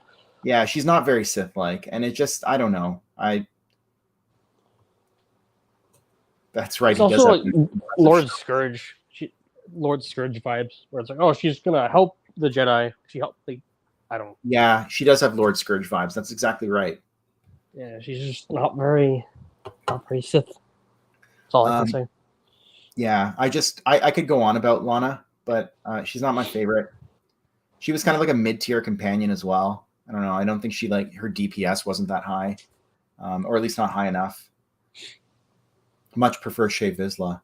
Yeah, she's not very Sith-like, and it just, I don't know. That's right. It's also like Lord Scourge. Lord Scourge vibes, where it's like, oh, she's gonna help the Jedi. She helped. I don't. Yeah, she does have Lord Scourge vibes. That's exactly right. Yeah, she's just not very Sith. That's all I can say. Yeah, I could go on about Lana, but she's not my favorite. She was kind of like a mid-tier companion as well. I don't know. I don't think her DPS wasn't that high, or at least not high enough. Much prefer Shea Vizsla.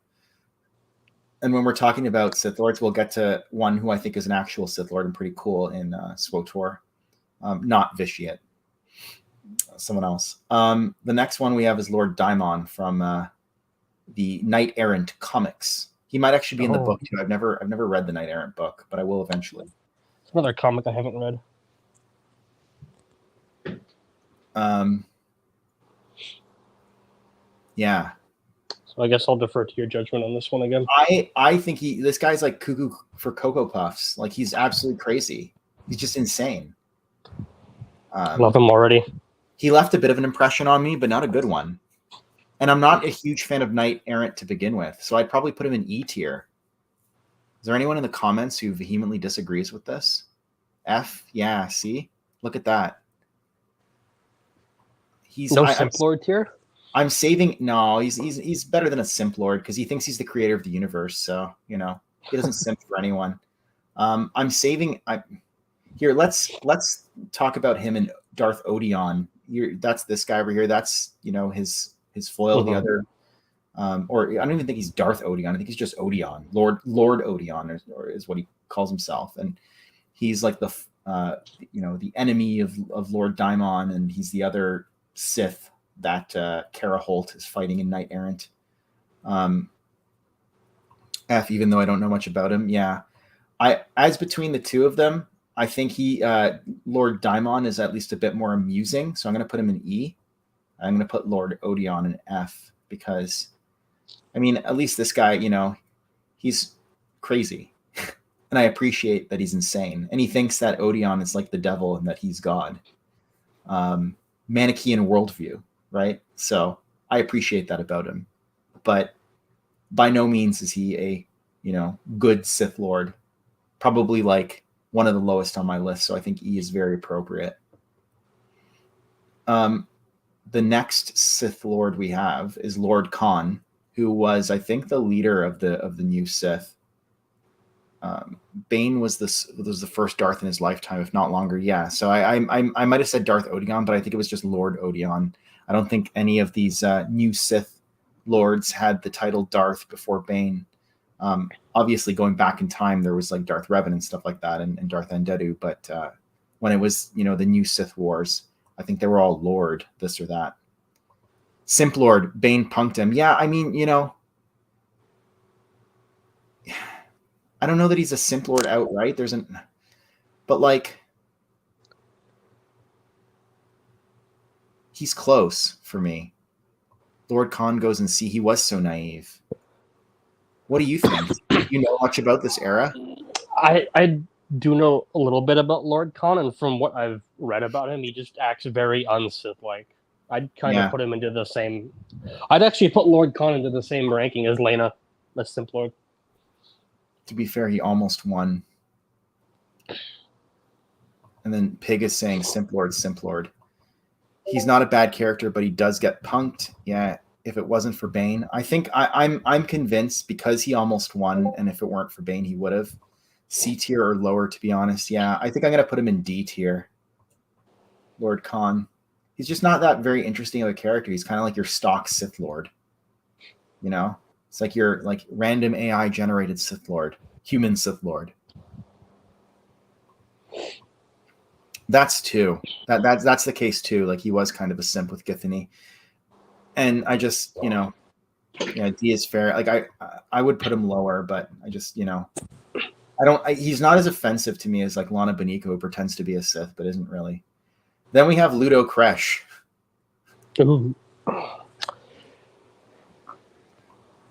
And when we're talking about Sith Lords, we'll get to one who I think is an actual Sith Lord and pretty cool in SWTOR. Not Vitiate. Someone else. The next one we have is Lord Daimon from the Knight Errant comics. He might actually be in the book too. I've never read the Knight Errant book, but I will eventually. It's another comic I haven't read. Yeah. So I guess I'll defer to your judgment on this one again. I think this guy's like cuckoo for Cocoa Puffs. Like, he's absolutely crazy. He's just insane. Love him already. He left a bit of an impression on me, but not a good one. And I'm not a huge fan of Knight Errant to begin with, so I'd probably put him in E tier. Is there anyone in the comments who vehemently disagrees with this? F? Yeah, see? Look at that. He's no Simp Lord tier? I'm saving. No, he's better than a Simp Lord because he thinks he's the creator of the universe. So, he doesn't simp for anyone. I'm saving. Here, let's talk about him and Darth Odeon. That's this guy over here. That's his foil. The other, or I don't even think he's Darth Odeon. I think he's just Odeon, Lord Odeon, or is what he calls himself. And he's like the enemy of Lord Daimon, and he's the other Sith that Kara Holt is fighting in Knight Errant. F, even though I don't know much about him. Yeah. As between the two of them, I think Lord Daimon is at least a bit more amusing. So I'm going to put him in E. I'm going to put Lord Odeon in F because, at least this guy, he's crazy. And I appreciate that he's insane. And he thinks that Odeon is like the devil and that he's God. Manichaean worldview. Right? So I appreciate that about him. But by no means is he a, good Sith Lord. Probably like one of the lowest on my list. So I think E is very appropriate. The next Sith Lord we have is Lord Khan, who was, I think, the leader of the new Sith. Bane was the first Darth in his lifetime, if not longer. Yeah. So I might have said Darth Odeon, but I think it was just Lord Odeon. I don't think any of these new Sith Lords had the title Darth before Bane. Obviously, going back in time, there was like Darth Revan and stuff like that, and Darth Endedu. But when it was, the new Sith Wars, I think they were all Lord this or that. Simp Lord, Bane punked him. Yeah, I don't know that he's a Simp Lord outright. But like, he's close for me. Lord Khan goes and see. He was so naive. What do you think? Do you know much about this era? I do know a little bit about Lord Khan, and from what I've read about him, he just acts very un-Sith-like. I'd kind of put him into the same. I'd actually put Lord Khan into the same ranking as Lena, the Simp Lord. To be fair, he almost won. And then Pig is saying Simp Lord, Simp Lord. He's not a bad character, but he does get punked. Yeah, if it wasn't for Bane. I think I'm convinced because he almost won, and if it weren't for Bane, he would have. C tier or lower, to be honest. Yeah, I think I'm going to put him in D tier. Lord Khan. He's just not that very interesting of a character. He's kind of like your stock Sith Lord. You know, it's like your like random AI generated Sith Lord, human Sith Lord. That's two. That's the case too. Like he was kind of a simp with Githany, and I just yeah, D is fair. Like I would put him lower, but I just I don't. He's not as offensive to me as like Lana Beniko, who pretends to be a Sith but isn't really. Then we have Ludo Kresh. Ooh.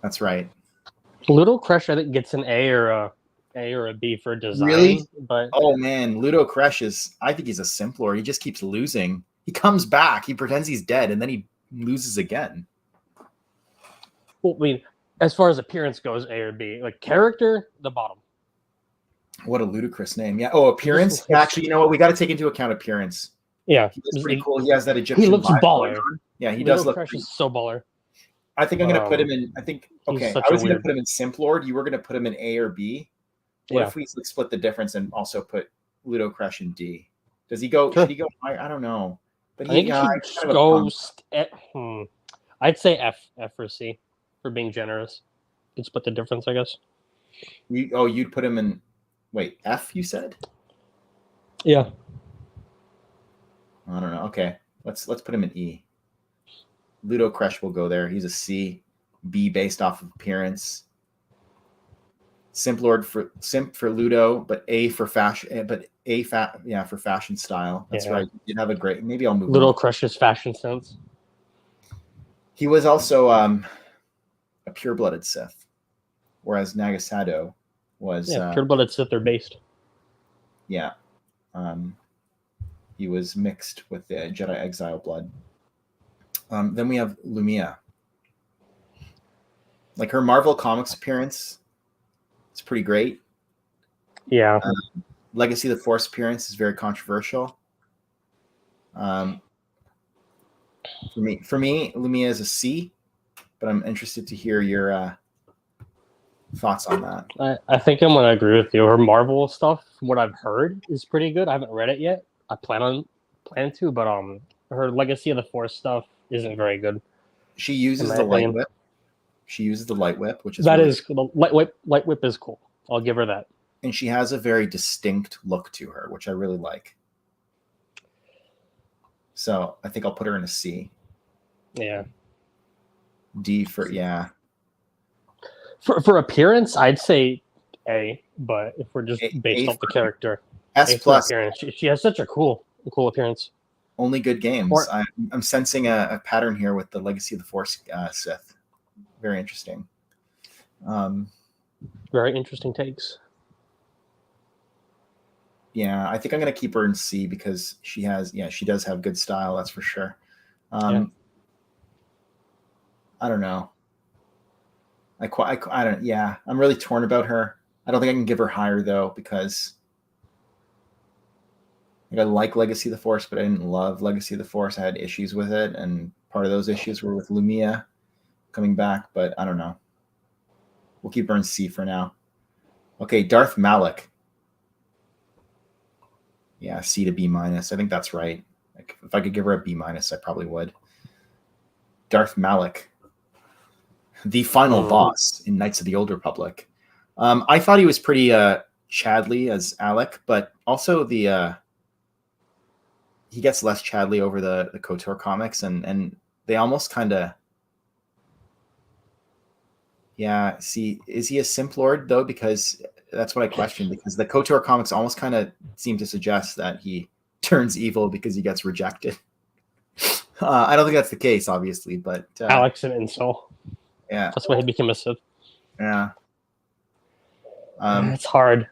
That's right. Ludo Kresh, I think, gets an A or a B for design. Really? But oh man, Ludo Kresh is. I think he's a simp lord. He just keeps losing. He comes back. He pretends he's dead, and then he loses again. Well, I mean, as far as appearance goes, A or B. Like character, the bottom. What a ludicrous name. Yeah. Oh, appearance. Actually, you know what? We got to take into account appearance. Yeah, he's pretty cool. He has that Egyptian. He looks vibe baller. going on. Yeah, he Ludo does look. Kresh is so baller. I think I'm going to put him in. I think okay. I was going to put him in Simp Lord. You were going to put him in A or B. What if we split the difference and also put Ludo Kresh in D? Does he go? Sure. Should he go? I don't know. But he should go. I'd say F or C for being generous. You can split the difference, I guess. You'd put him in. Wait, F? You said? Yeah. I don't know. Okay, let's put him in E. Ludo Kresh will go there. He's a C, B based off of appearance. Simp for Ludo, but A for fashion. But for fashion style. That's right. You did have a great. Maybe I'll move. Ludo Kresh's fashion sense. He was also a pure-blooded Sith, whereas Nagasado was pure-blooded Sith are based. Yeah, he was mixed with the Jedi exile blood. Then we have Lumia. Like her Marvel Comics appearance, it's pretty great. Yeah. Legacy of the Force appearance is very controversial. For me, Lumia is a C, but I'm interested to hear your thoughts on that. I think I'm gonna agree with you. Her Marvel stuff, from what I've heard, is pretty good. I haven't read it yet. I plan to, but her Legacy of the Force stuff isn't very good. She uses the light whip. She uses the light whip, which is cool. The light whip is cool. I'll give her that. And she has a very distinct look to her, which I really like. So I think I'll put her in a C. Yeah. D for For appearance, I'd say A, but if we're just based off the character, S plus. She has such a cool appearance. Only good games. I'm sensing a pattern here with the Legacy of the Force Sith. Very interesting. Very interesting takes. Yeah, I think I'm going to keep her in C because she does have good style. That's for sure. I don't know. I don't. Yeah, I'm really torn about her. I don't think I can give her higher though because I like Legacy of the Force, but I didn't love Legacy of the Force. I had issues with it, and part of those issues were with Lumia coming back. But I don't know. We'll keep her in C for now. Okay, Darth Malak. Yeah, C to B minus. I think that's right. Like, if I could give her a B minus, I probably would. Darth Malak, the final boss in Knights of the Old Republic. I thought he was pretty Chadley as Alec, but also he gets less Chadley over the KOTOR comics, and they almost kind of. Yeah, see, is he a simp lord though? Because that's what I question. Because the KOTOR comics almost kind of seem to suggest that he turns evil because he gets rejected. I don't think that's the case, obviously, but Alex an incel. Yeah, that's why he became a Sith. Yeah, it's hard.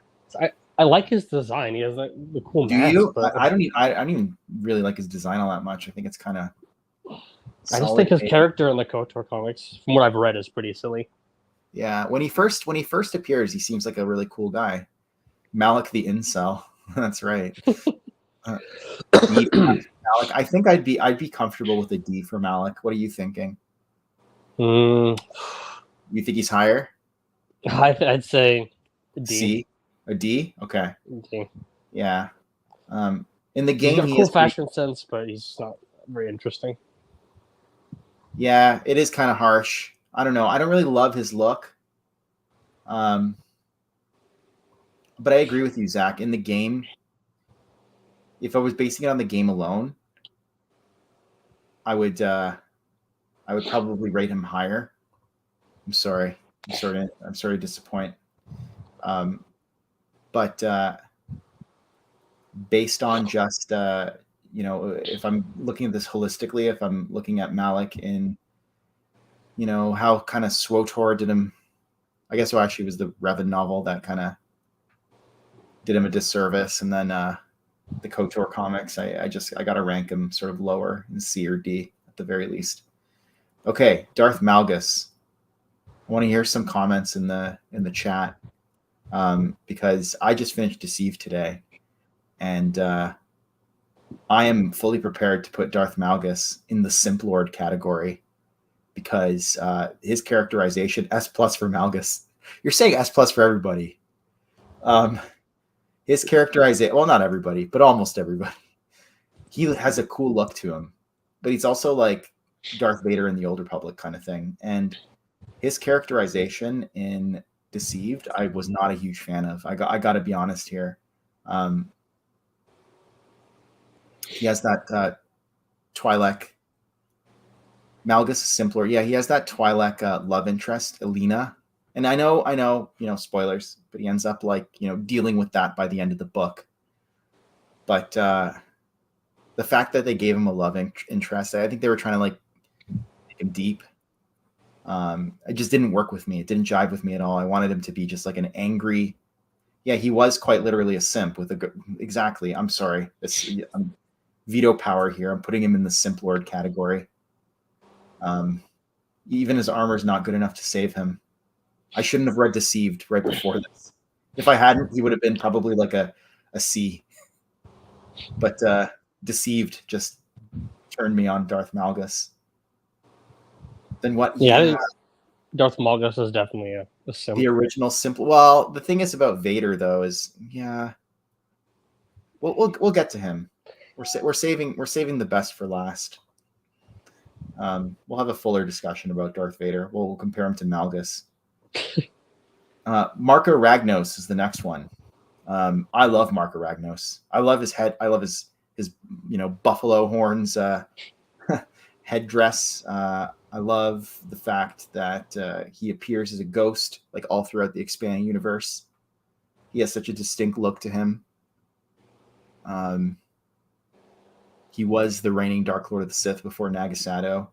I like his design. He has like the cool. Do you? But I don't even really like his design all that much. I think it's kind of. I just think his character in the KOTOR comics, from what I've read, is pretty silly. Yeah, when he first appears, he seems like a really cool guy. Malak the incel. That's right. Malak. I think I'd be comfortable with a D for Malak. What are you thinking? You think he's higher? I'd say a D. C. A D? Okay. D. Yeah. In the He's game, got a he cool is pretty. fashion sense, but he's not very interesting. Yeah, it is kind of harsh. I don't know. I don't really love his look. But I agree with you, Zach. In the game, if I was basing it on the game alone, I would probably rate him higher. I'm sorry. I'm sorry to disappoint. But based on just if I'm looking at this holistically, if I'm looking at Malik in how kind of SWTOR did him. I guess actually it was the Revan novel that kind of did him a disservice, and then the KOTOR comics, I got to rank him sort of lower in C or D at the very least. Okay, Darth Malgus. I want to hear some comments in the chat because I just finished Deceived today, and I am fully prepared to put Darth Malgus in the Simp Lord category because his characterization S+ for Malgus. You're saying S+ for everybody. His characterization, well, not everybody, but almost everybody. He has a cool look to him, but he's also like Darth Vader in the Old Republic kind of thing. And his characterization in Deceived, I was not a huge fan of. I got to be honest here. He has that Twi'lek. Malgus is simpler. Yeah, he has that Twi'lek love interest, Elena. And I know, spoilers, but he ends up dealing with that by the end of the book. But the fact that they gave him a love interest, I think they were trying to make him deep. It just didn't work with me. It didn't jive with me at all. I wanted him to be just like an angry. Yeah, he was quite literally a simp with exactly. I'm sorry. I'm veto power here. I'm putting him in the Simp Lord category. Even his armor is not good enough to save him. I shouldn't have read Deceived right before this. If I hadn't, he would have been probably like a C. But Deceived just turned me on Darth Malgus. Then what? Yeah, Darth Malgus is definitely a simp. The original simple. Well, the thing is about Vader though is we'll get to him. We're saving the best for last. We'll have a fuller discussion about Darth Vader. We'll compare him to Malgus. Marco Ragnos is the next one. I love Marco Ragnos. I love his head. I love his buffalo horns headdress. I love the fact that he appears as a ghost like all throughout the expanding universe. He has such a distinct look to him. He was the reigning Dark Lord of the Sith before Nagasato.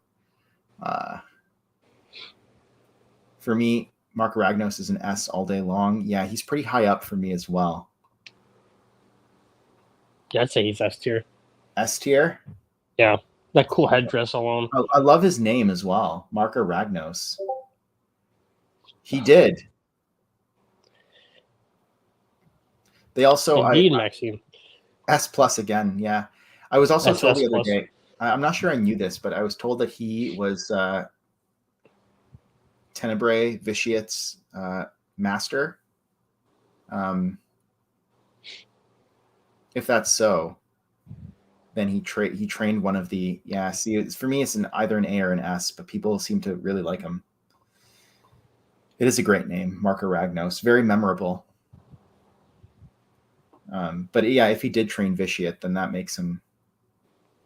For me, Mark Ragnos is an S all day long. Yeah, he's pretty high up for me as well. Yeah, I'd say he's S tier. S tier? Yeah, that cool headdress alone. I love his name as well, Marco Ragnos. He did. They also Indeed, Maxime. S+ again, yeah. I was also told the other S+. day, I'm not sure I knew this, but I was told that he was Tenebrae Vitiate's master. If that's so, then he trained one of the See, for me, it's either an A or an S, but people seem to really like him. It is a great name, Marco Ragnos, very memorable. But yeah, if he did train Vitiate, then that makes him,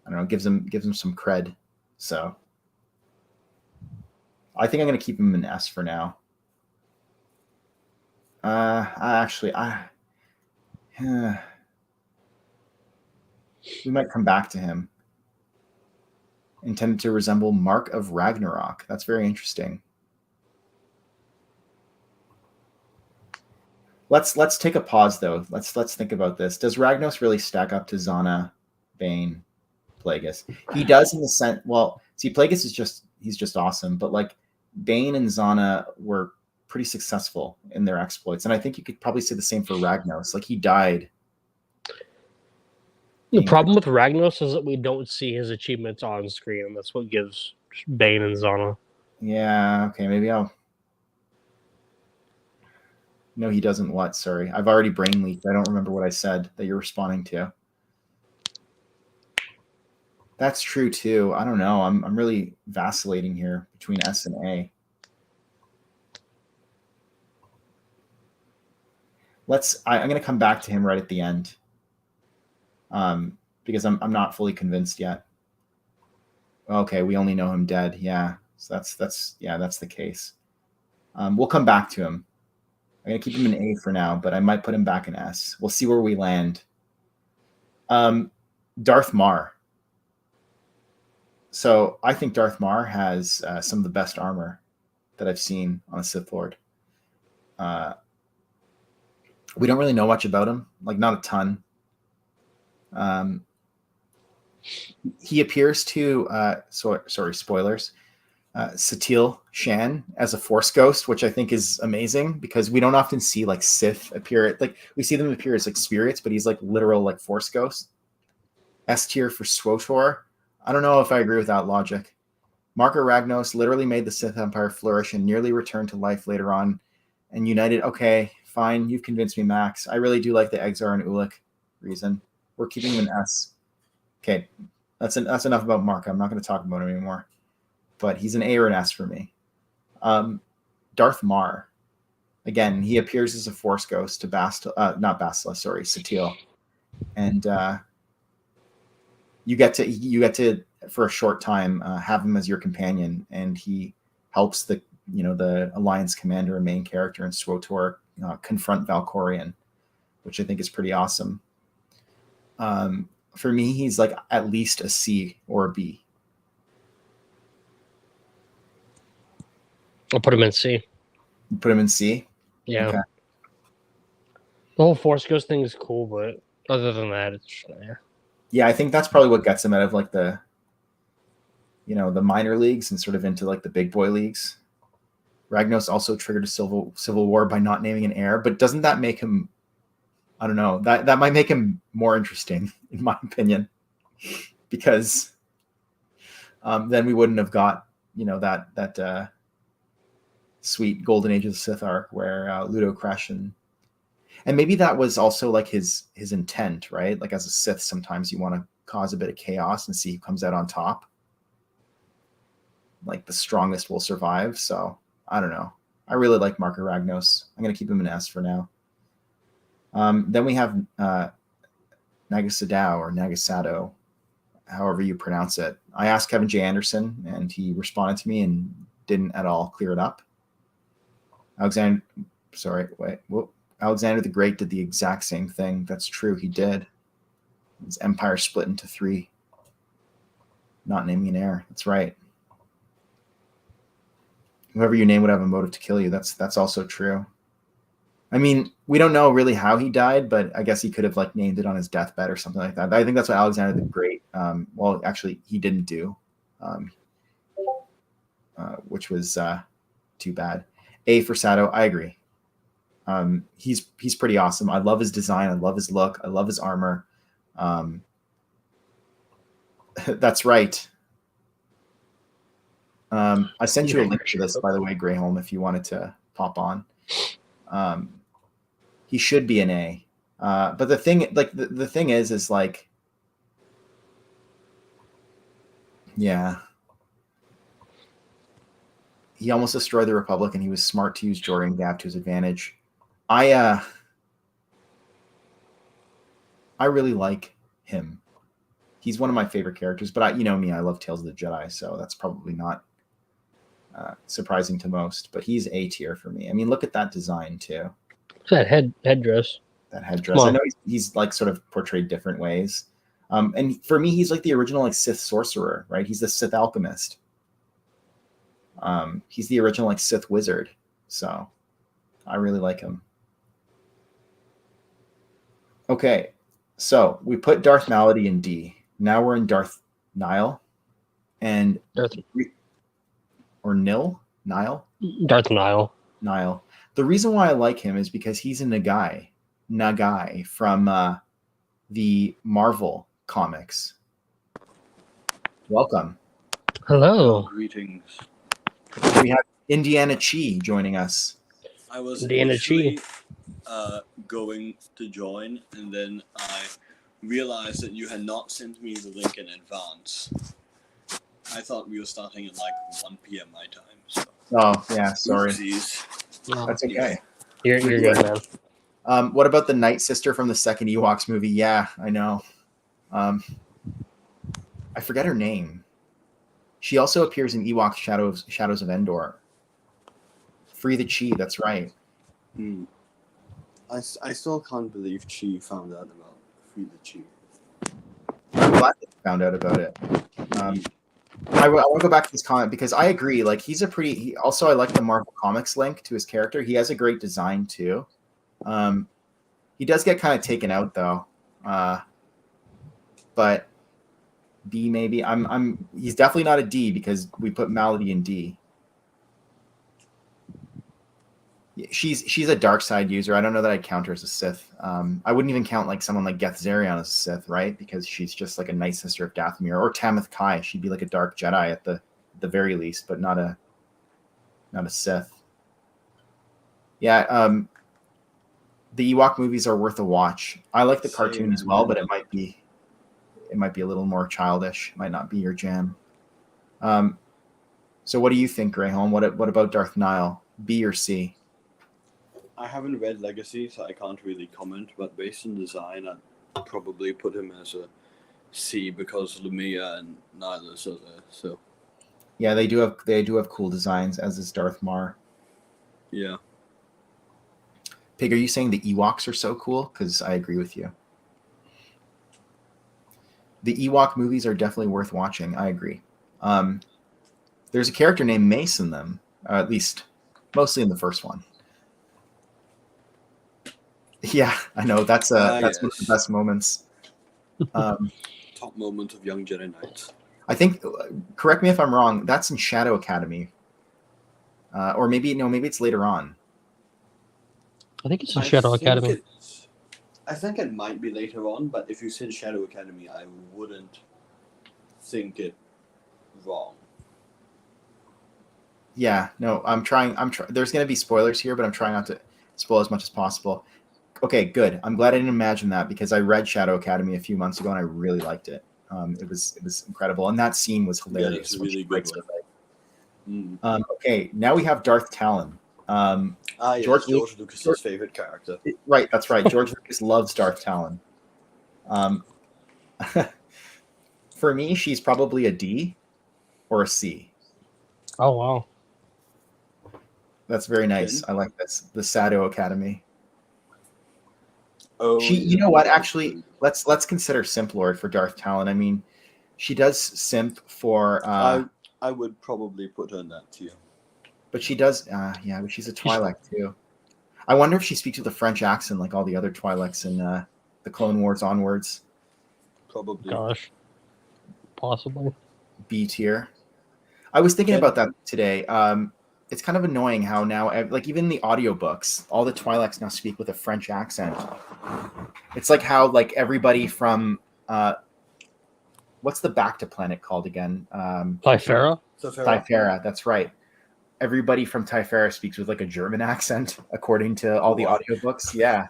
I don't know, gives him some cred. So I think I'm going to keep him in S for now. We might come back to him. Intended to resemble Mark of Ragnarok. That's very interesting. Let's take a pause though. Let's think about this. Does Ragnos really stack up to Zana, Bane, Plagueis? He does in the sense. Well, see, Plagueis he's just awesome, but like Bane and Zana were pretty successful in their exploits, and I think you could probably say the same for Ragnos. Like he died. The problem with Ragnos is that we don't see his achievements on screen, and that's what gives Bane and Zana. Yeah. Okay. Maybe I'll. No, he doesn't what? Sorry. I've already brain leaked. I don't remember what I said that you're responding to. That's true too. I don't know. I'm really vacillating here between S and A. I'm going to come back to him right at the end, because I'm not fully convinced yet. Okay, we only know him dead. Yeah, so that's the case. We'll come back to him. I'm going to keep him in A for now, but I might put him back in S. We'll see where we land. Darth Mar. So I think Darth Mar has some of the best armor that I've seen on a Sith Lord. We don't really know much about him, like not a ton. He appears to, sorry, spoilers, Satele Shan as a Force ghost, which I think is amazing because we don't often see like Sith appear. Like we see them appear as like spirits, but he's like literal like Force ghost. S tier for SWTOR. I don't know if I agree with that logic. Marco Ragnos literally made the Sith Empire flourish and nearly returned to life later on and united. Okay, fine. You've convinced me, Max. I really do like the Exar and Ulic reason. We're keeping him in S. Okay, that's enough about Mark. I'm not going to talk about him anymore. But he's an A or an S for me. Darth Mar. Again, he appears as a Force ghost to Satele. And you get to for a short time have him as your companion, and he helps the Alliance commander and main character in SWTOR confront Valkorion, which I think is pretty awesome. For me, he's like at least a C or a B. I'll put him in C. You put him in C? Yeah. Okay. The whole Force Ghost thing is cool, but other than that, it's yeah. I think that's probably what gets him out of like the minor leagues and sort of into like the big boy leagues. Ragnos also triggered a civil war by not naming an heir, but doesn't that make him? I don't know. That might make him more interesting, in my opinion, because then we wouldn't have got that sweet Golden Age of the Sith arc where Ludo Kresh and maybe that was also like his intent, right? Like as a Sith, sometimes you want to cause a bit of chaos and see who comes out on top. Like the strongest will survive. So I don't know. I really like Marco Ragnos. I'm going to keep him in S for now. Then we have Nagasadao or Nagasado, however you pronounce it. I asked Kevin J. Anderson, and he responded to me and didn't at all clear it up. Alexander the Great did the exact same thing. That's true. He did. His empire split into 3. Not naming an heir. That's right. Whoever you name would have a motive to kill you. That's also true. I mean, we don't know really how he died, but I guess he could have like named it on his deathbed or something like that. I think that's what Alexander the Great. Well, actually, he didn't do, which was too bad. A for Sato. I agree. He's pretty awesome. I love his design. I love his look. I love his armor. That's right. I sent you a link to this, by the way, Greyholm, if you wanted to pop on. He should be an A. But the thing, like the thing is like, yeah, he almost destroyed the Republic, and he was smart to use Jordan Gap to his advantage. I really like him. He's one of my favorite characters, but me, I love Tales of the Jedi, so that's probably not surprising to most. But he's A tier for me. I mean, look at that design too. That headdress. That headdress. I know he's like sort of portrayed different ways. And for me, he's like the original like Sith sorcerer, right? He's the Sith alchemist. He's the original like Sith wizard. So I really like him. Okay, so we put Darth Malady in D. Now we're in Darth Nihil, and Nihil. Darth Nihil. Nihil. The reason why I like him is because he's a Nagai from the Marvel comics. Welcome. Hello. Greetings. We have Indiana Chi joining us. I was Indiana initially going to join, and then I realized that you had not sent me the link in advance. I thought we were starting at like 1 p.m. my time. So. Oh, yeah, sorry. Oopsies. That's okay. You're good, man. What about the Night Sister from the second Ewoks movie? Yeah, I know. I forget her name. She also appears in Ewok Shadows of Endor. Free the Chi, that's right. I still can't believe Chi found out about Free the Chi. I'm glad that you found out about it. I want to go back to this comment because I agree. Like he's a pretty. Also, I like the Marvel Comics link to his character. He has a great design too. He does get kind of taken out though, but B maybe. He's definitely not a D because we put Malady in D. She's a dark side user. I don't know that I'd count her as a Sith. I wouldn't even count like someone like Geth Zarion as a Sith, right? Because she's just like a Night Sister of Dathomir, or Tamith Kai. She'd be like a dark Jedi at the very least, but not a Sith. Yeah, the Ewok movies are worth a watch. I like the cartoon as well, but it might be a little more childish. It might not be your jam. So what do you think, Greyholm? What about Darth Nihil? B or C? I haven't read Legacy, so I can't really comment. But based on design, I'd probably put him as a C because Lumia and Nihilus are there. So yeah, they do have cool designs, as is Darth Mar. Yeah. Pig, are you saying the Ewoks are so cool? Because I agree with you. The Ewok movies are definitely worth watching. I agree. There's a character named Mace in them, at least mostly in the first one. Yeah, I know. That's one of the best moments. Top moment of Young Jedi Knights. I think, correct me if I'm wrong, that's in Shadow Academy. Or maybe it's later on. I think it's in Shadow Academy. I think it might be later on, but if you said Shadow Academy, I wouldn't think it wrong. Yeah, no, I'm trying. There's going to be spoilers here, but I'm trying not to spoil as much as possible. Okay, good. I'm glad I didn't imagine that because I read Shadow Academy a few months ago and I really liked it. It was incredible, and that scene was hilarious. Yeah, it's a really good one. Okay, now we have Darth Talon. George Lucas's favorite character. Right, that's right. George Lucas loves Darth Talon. For me, she's probably a D or a C. Oh wow, that's very nice. I like this. The Shadow Academy. Oh, you know what? Actually, let's consider Simp Lord for Darth Talon. I mean, she does simp for. I would probably put her in that tier. But she does, yeah. But she's a Twi'lek too. I wonder if she speaks with a French accent like all the other Twi'leks in the Clone Wars onwards. Probably. Gosh, possibly. B tier. I was thinking about that today. It's kind of annoying how now, like even the audiobooks, all the Twi'leks now speak with a French accent. It's like how like everybody from what's the Back to Planet called again? Typhera? Typhera, that's right. Everybody from Typhera speaks with like a German accent, according to all the audiobooks. Yeah.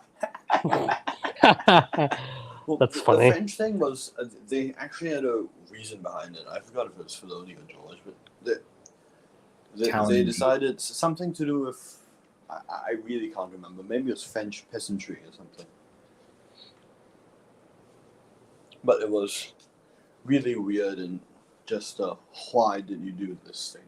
That's funny. The French thing was, they actually had a reason behind it. I forgot if it was Filoni or George, but they decided something to do with, I really can't remember. Maybe it was French peasantry or something. But it was really weird and just why did you do this thing?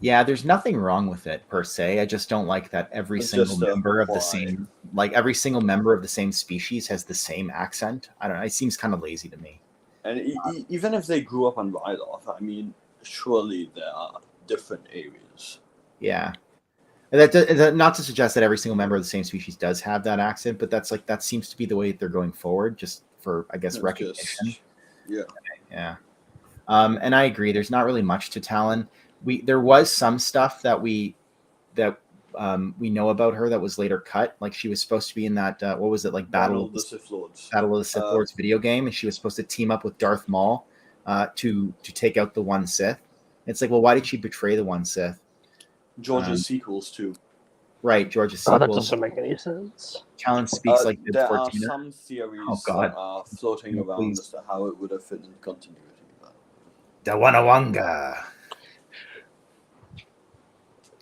Yeah, there's nothing wrong with it per se. I just don't like that every single member of the same, like every single member of the same species has the same accent. I don't know. It seems kind of lazy to me. And even if they grew up on Ryloth, I mean, surely there are different areas. Yeah. That not to suggest that every single member of the same species does have that accent, but that seems to be the way they're going forward, just for, I guess, recognition. Yeah. Yeah. And I agree. There's not really much to Talon. There was some stuff that we know about her that was later cut. Like she was supposed to be in that what was it, like Battle of the Sith Lords video game, and she was supposed to team up with Darth Maul to take out the one Sith. It's like, well, why did she betray the one Sith? George's sequels too. Right, George's Oh, that sequels. doesn't make any sense. Talon speaks like did There are Fortuna. some theories Oh, God. that are floating No, around please. as to how it would have fit in continuity. But Dawanawanga.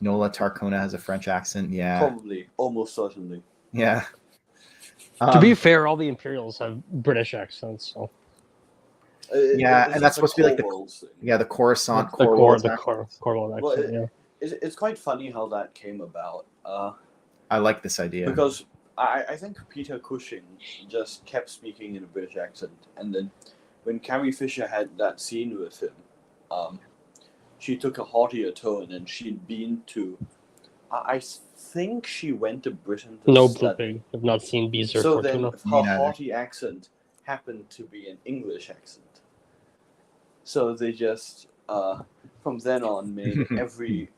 Nola Tarcona has a French accent. Yeah. probably, almost certainly. Yeah. To be fair, all the Imperials have British accents, so Yeah, and that's just a supposed to be like Corvallis thing. the Coruscant the Corvallis Corval Well, accent. Yeah. it's quite funny how that came about. I like this idea. Because I think Peter Cushing just kept speaking in a British accent, and then when Carrie Fisher had that scene with him, she took a haughtier tone, and she'd been to. I think she went to Britain to No study. blooping. I've not seen Bees or So Fortuna. then her haughty accent happened to be an English accent. So they just, from then on, made every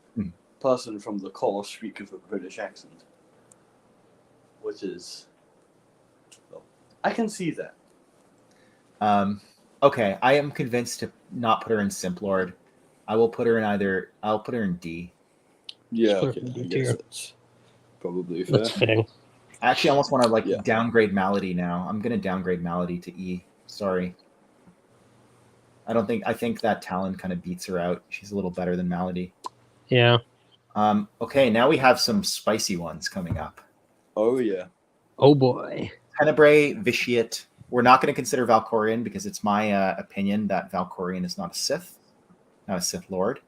person from the corps speak with a British accent. Which is... Well, I can see that. Okay, I am convinced to not put her in Simp Lord. I will put her in I'll put her in D. Yeah, Just put okay, it in I D guess tier. that's probably fair. That's fitting. I actually almost want to downgrade Malady now. I'm going to downgrade Malady to E. Sorry. I think that Talon kind of beats her out. She's a little better than Malady. Yeah. Okay, now we have some spicy ones coming up. Oh, yeah. Oh boy. Tenebrae, Vitiate. We're not going to consider Valkorion because it's my opinion that Valkorion is not a Sith, not a Sith Lord.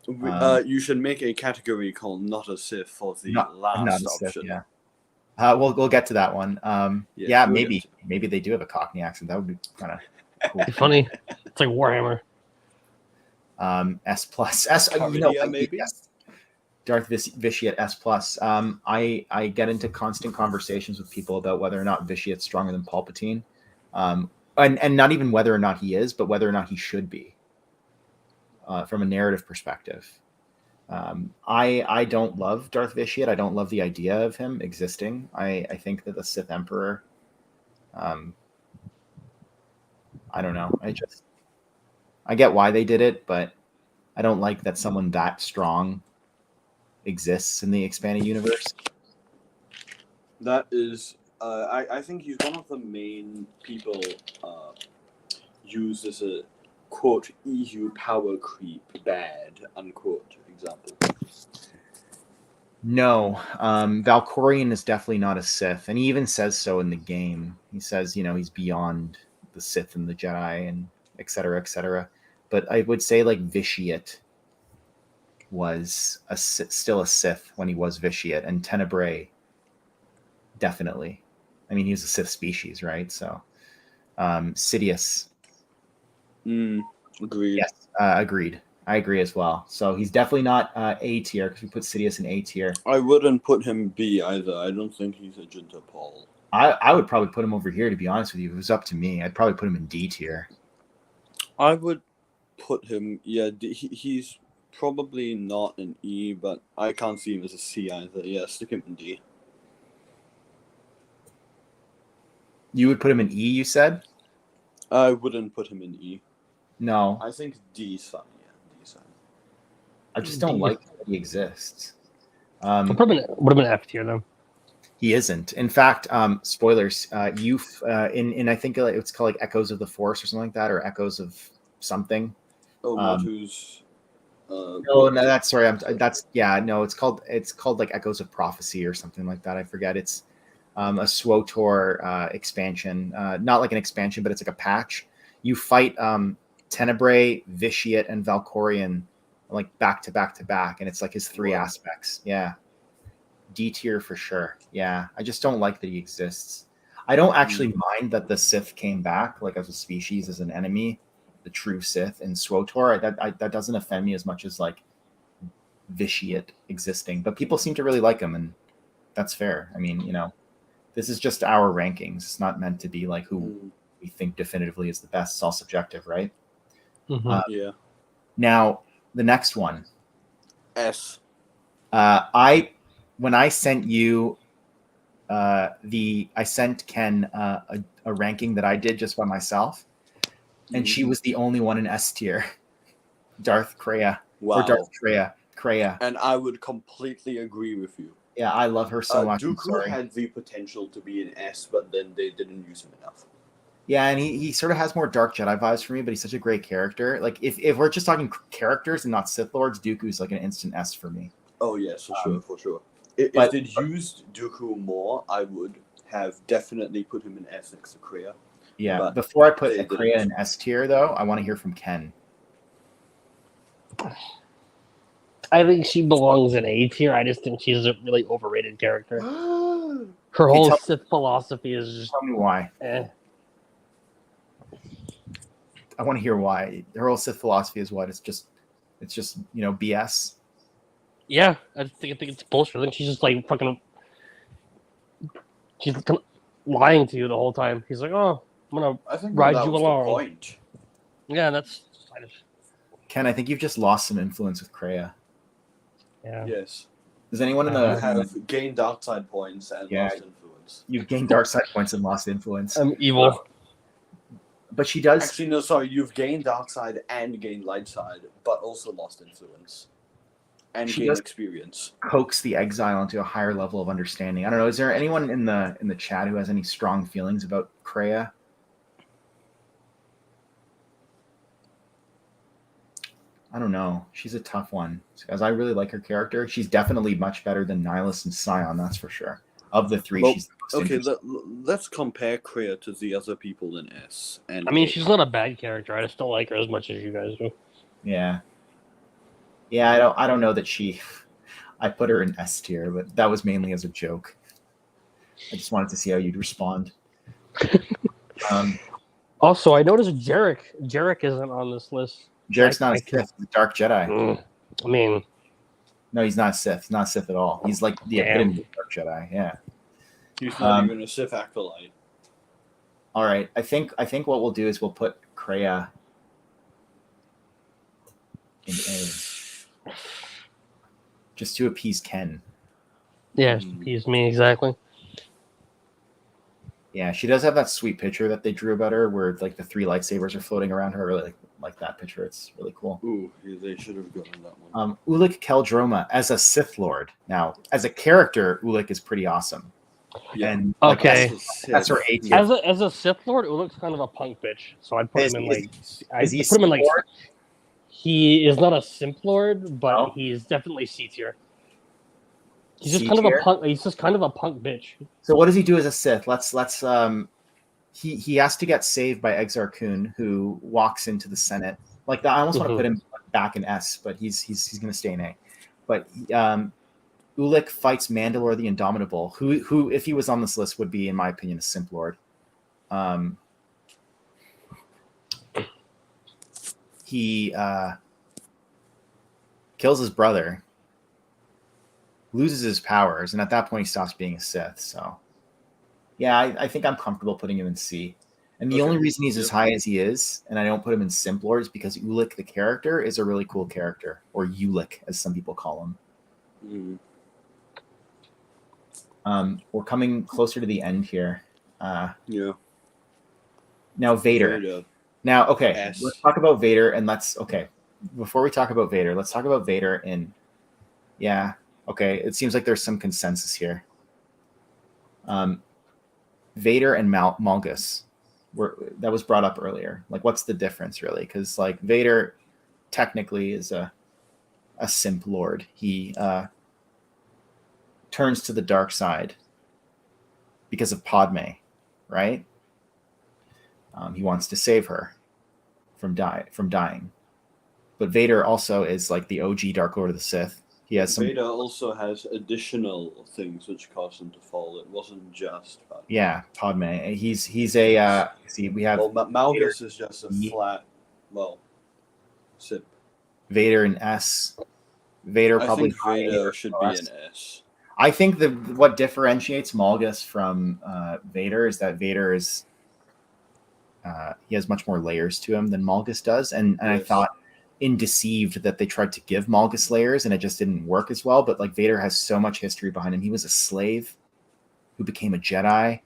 You should make a category called "Not a Sith" for the last not a option. Sith, yeah. We'll get to that one. Maybe they do have a Cockney accent. That would be kind of cool. Funny. It's like Warhammer. S plus S. Maybe. Yes. Darth Vitiate S plus. I get into constant conversations with people about whether or not Vitiate's stronger than Palpatine, and not even whether or not he is, but whether or not he should be, from a narrative perspective. I don't love Darth Vitiate. I don't love the idea of him existing. I think that the Sith Emperor, I don't know. I get why they did it, but I don't like that someone that strong exists in the expanded universe. That is, I think he's one of the main people used as a quote EU power creep bad unquote example. No, Valkorion is definitely not a Sith, and he even says so in the game. He says, he's beyond the Sith and the Jedi, and et cetera, et cetera. But I would say like Vitiate was still a Sith when he was Vitiate, and Tenebrae definitely. I mean, he was a Sith species, right? So, Sidious. Agreed. Yes, agreed. I agree as well. So he's definitely not A tier because we put Sidious in A tier. I wouldn't put him B either. I don't think he's a Jinta Paul. I would probably put him over here, to be honest with you. If it was up to me, I'd probably put him in D tier. I would put him, he's probably not an E, but I can't see him as a C either. Yeah, stick him in D. You would put him in E, you said? I wouldn't put him in E. No. I think D is fine. Yeah, D is fine. I just don't like that he exists. Would have been F tier though. He isn't. In fact, spoilers. Youth in I think it's called like Echoes of the Force or something like that, or Echoes of something. Motu's. No, that's sorry. It's called like Echoes of Prophecy or something like that. I forget. It's a SWOTOR expansion. Not like an expansion, but it's like a patch. You fight Tenebrae, Vitiate, and Valkorion like back to back to back, and it's like his three aspects. Yeah. D tier for sure. Yeah. I just don't like that he exists. I don't actually mind that the Sith came back like as a species, as an enemy, the true Sith in SWOTOR. That doesn't offend me as much as like Vitiate existing, but people seem to really like him, and that's fair. I mean, this is just our rankings. It's not meant to be like who we think definitively is the best. It's all subjective, right? Mm-hmm. Yeah. Now, the next one. S. When I sent you I sent Ken a ranking that I did just by myself, and she was the only one in S tier. Darth Kreia. Wow. Or Darth Kreia. Kreia. And I would completely agree with you. Yeah, I love her so much. Dooku had the potential to be an S, but then they didn't use him enough. Yeah, and he sort of has more Dark Jedi vibes for me, but he's such a great character. Like, if we're just talking characters and not Sith Lords, Dooku's like an instant S for me. Oh, yes, for sure. If they'd used Dooku more, I would have definitely put him in S next to Kreia. Yeah, but before I put Kreia in S tier, though, I want to hear from Ken. I think she belongs in A tier. I just think she's a really overrated character. Her whole Sith philosophy is just... Tell me why. I want to hear why. Her whole Sith philosophy is what? It's just BS. Yeah, I think it's bullshit. I think she's just like fucking... She's lying to you the whole time. He's like, oh, I'm going to ride you along. The point. Yeah, that's... Ken, I think you've just lost some influence with Kreia. Yeah. Yes. Does anyone You have gained dark side points and lost influence. You've gained dark side points and lost influence. I'm evil. But she does... Actually, no, sorry. You've gained dark side and gained light side, but also lost influence. And gained experience. Coax the exile into a higher level of understanding. I don't know. Is there anyone in the chat who has any strong feelings about Kreia? I don't know. She's a tough one. As I really like her character, she's definitely much better than Nihilus and Scion, that's for sure. Of the three, she's the most interesting. Let's compare Kreia to the other people in S. And I mean, she's not a bad character. I just don't like her as much as you guys do. Yeah. Yeah, I don't know that she... I put her in S tier, but that was mainly as a joke. I just wanted to see how you'd respond. Also, I noticed Jarek isn't on this list. Jarek's not a Sith. He's a Dark Jedi. I mean... No, he's not Sith. He's not Sith at all. He's like the epitome of Dark Jedi, yeah. He's not even a Sith acolyte. All right. I think what we'll do is we'll put Kreia in A. Just to appease Ken. Yeah, appease me, exactly. Yeah, she does have that sweet picture that they drew about her where like the 3 lightsabers are floating around her. I really like that picture. It's really cool. Ooh, they should have gotten that one. Ulic Qel-Droma as a Sith Lord. Now, as a character, Ulic is pretty awesome. Yeah. And okay. That's her A tier. As a Sith Lord, Ulic's kind of a punk bitch. So I'd put him in like... Is he put him in like... He is not a Simp Lord, but he's definitely C tier. He's just kind of a punk. He's just kind of a punk bitch. So what does he do as a Sith? Let's he has to get saved by Exar Kun, who walks into the Senate. Like I almost want to put him back in S, but he's going to stay in A. But Ulic fights Mandalore the Indomitable, who if he was on this list would be, in my opinion, a Simp Lord. He kills his brother, loses his powers, and at that point he stops being a Sith. So yeah, I think I'm comfortable putting him in C. And the only reason he's as high as he is, and I don't put him in Simp Lord, is because Ulic the character is a really cool character, or Ulic as some people call him. We're coming closer to the end here. Yeah. Now Vader. Now, okay, let's talk about Vader, and before we talk about Vader, let's talk about Vader in, okay, it seems like there's some consensus here. Vader and Malgus, that was brought up earlier. Like, what's the difference, really? Because, like, Vader technically is a Simp Lord. He turns to the dark side because of Padme, right? He wants to save her from dying. But Vader also is like the OG Dark Lord of the Sith. Vader also has additional things which caused him to fall. It wasn't just Padme. Yeah, Padme. He's a we have Malgus is just a flat Sith. Vader in S. Vader probably Vader should be an S. I think what differentiates Malgus from Vader is that Vader is he has much more layers to him than Malgus does, and I thought in Deceived that they tried to give Malgus layers and it just didn't work as well. But like Vader has so much history behind him. He was a slave who became a Jedi,